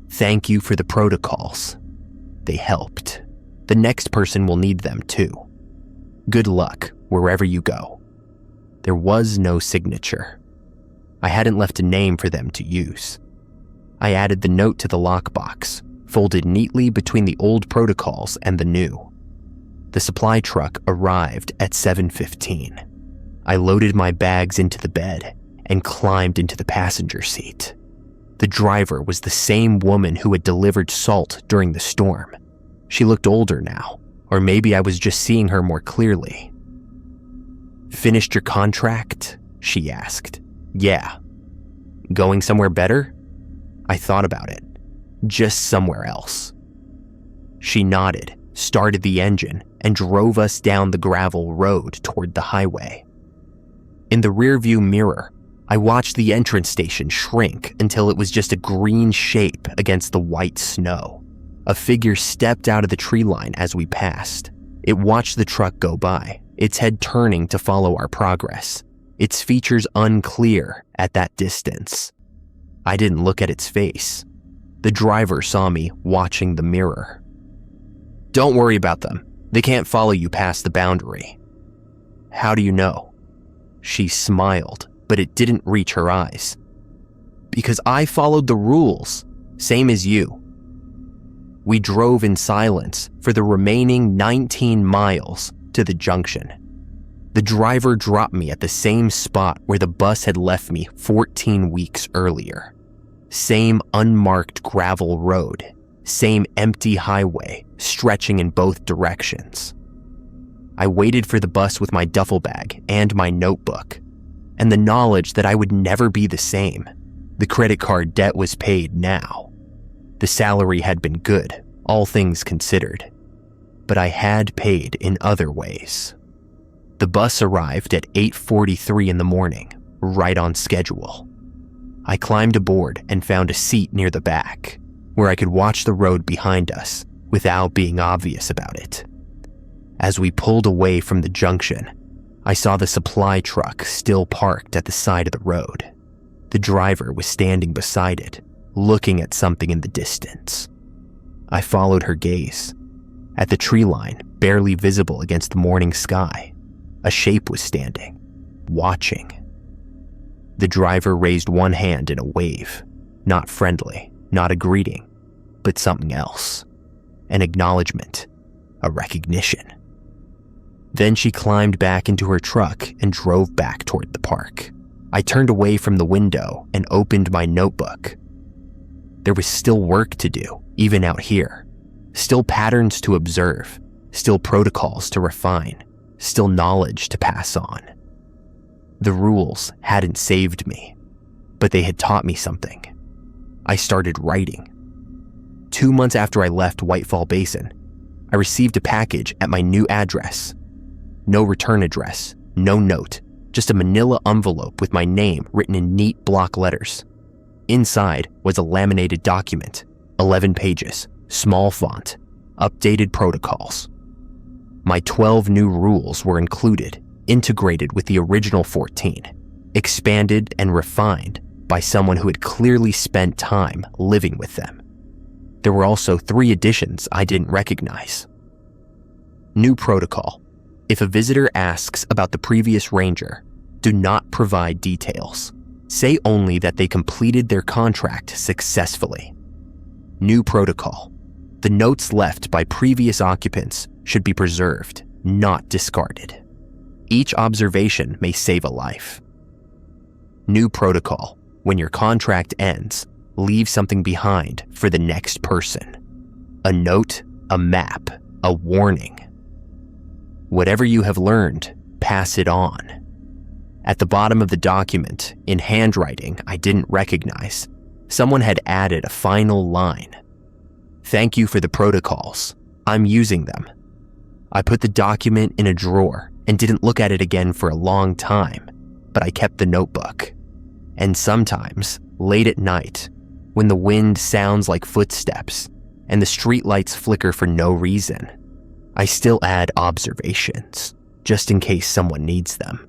"Thank you for the protocols. They helped. The next person will need them too. Good luck wherever you go." There was no signature. I hadn't left a name for them to use. I added the note to the lockbox, folded neatly between the old protocols and the new. The supply truck arrived at 7:15. I loaded my bags into the bed and climbed into the passenger seat. The driver was the same woman who had delivered salt during the storm. She looked older now, or maybe I was just seeing her more clearly. "Finished your contract?" she asked. "Yeah." "Going somewhere better?" I thought about it. "Just somewhere else." She nodded, started the engine, and drove us down the gravel road toward the highway. In the rearview mirror, I watched the entrance station shrink until it was just a green shape against the white snow. A figure stepped out of the tree line as we passed. It watched the truck go by, its head turning to follow our progress, its features unclear at that distance. I didn't look at its face. The driver saw me watching the mirror. "Don't worry about them. They can't follow you past the boundary." "How do you know?" She smiled, but it didn't reach her eyes. "Because I followed the rules, same as you." We drove in silence for the remaining 19 miles to the junction. The driver dropped me at the same spot where the bus had left me 14 weeks earlier. Same unmarked gravel road, same empty highway stretching in both directions. I waited for the bus with my duffel bag and my notebook, and the knowledge that I would never be the same. The credit card debt was paid now. The salary had been good, all things considered, but I had paid in other ways. The bus arrived at 8:43 in the morning, right on schedule. I climbed aboard and found a seat near the back, where I could watch the road behind us without being obvious about it. As we pulled away from the junction, I saw the supply truck still parked at the side of the road. The driver was standing beside it, looking at something in the distance. I followed her gaze. At the tree line, barely visible against the morning sky, a shape was standing, watching. The driver raised one hand in a wave, not friendly, not a greeting, but something else. An acknowledgement, a recognition. Then she climbed back into her truck and drove back toward the park. I turned away from the window and opened my notebook. There was still work to do, even out here. Still patterns to observe, still protocols to refine, still knowledge to pass on. The rules hadn't saved me, but they had taught me something. I started writing. 2 months after I left Whitefall Basin, I received a package at my new address. No return address, no note, just a manila envelope with my name written in neat block letters. Inside was a laminated document, 11 pages, small font, updated protocols. My 12 new rules were included, integrated with the original 14, expanded and refined by someone who had clearly spent time living with them. There were also 3 additions I didn't recognize. New protocol. If a visitor asks about the previous ranger, do not provide details. Say only that they completed their contract successfully. New protocol. The notes left by previous occupants should be preserved, not discarded. Each observation may save a life. New protocol. When your contract ends, leave something behind for the next person. A note, a map, a warning. Whatever you have learned, pass it on. At the bottom of the document, in handwriting I didn't recognize, someone had added a final line. Thank you for the protocols. I'm using them. I put the document in a drawer and didn't look at it again for a long time, but I kept the notebook. And sometimes, late at night, when the wind sounds like footsteps and the streetlights flicker for no reason, I still add observations, just in case someone needs them.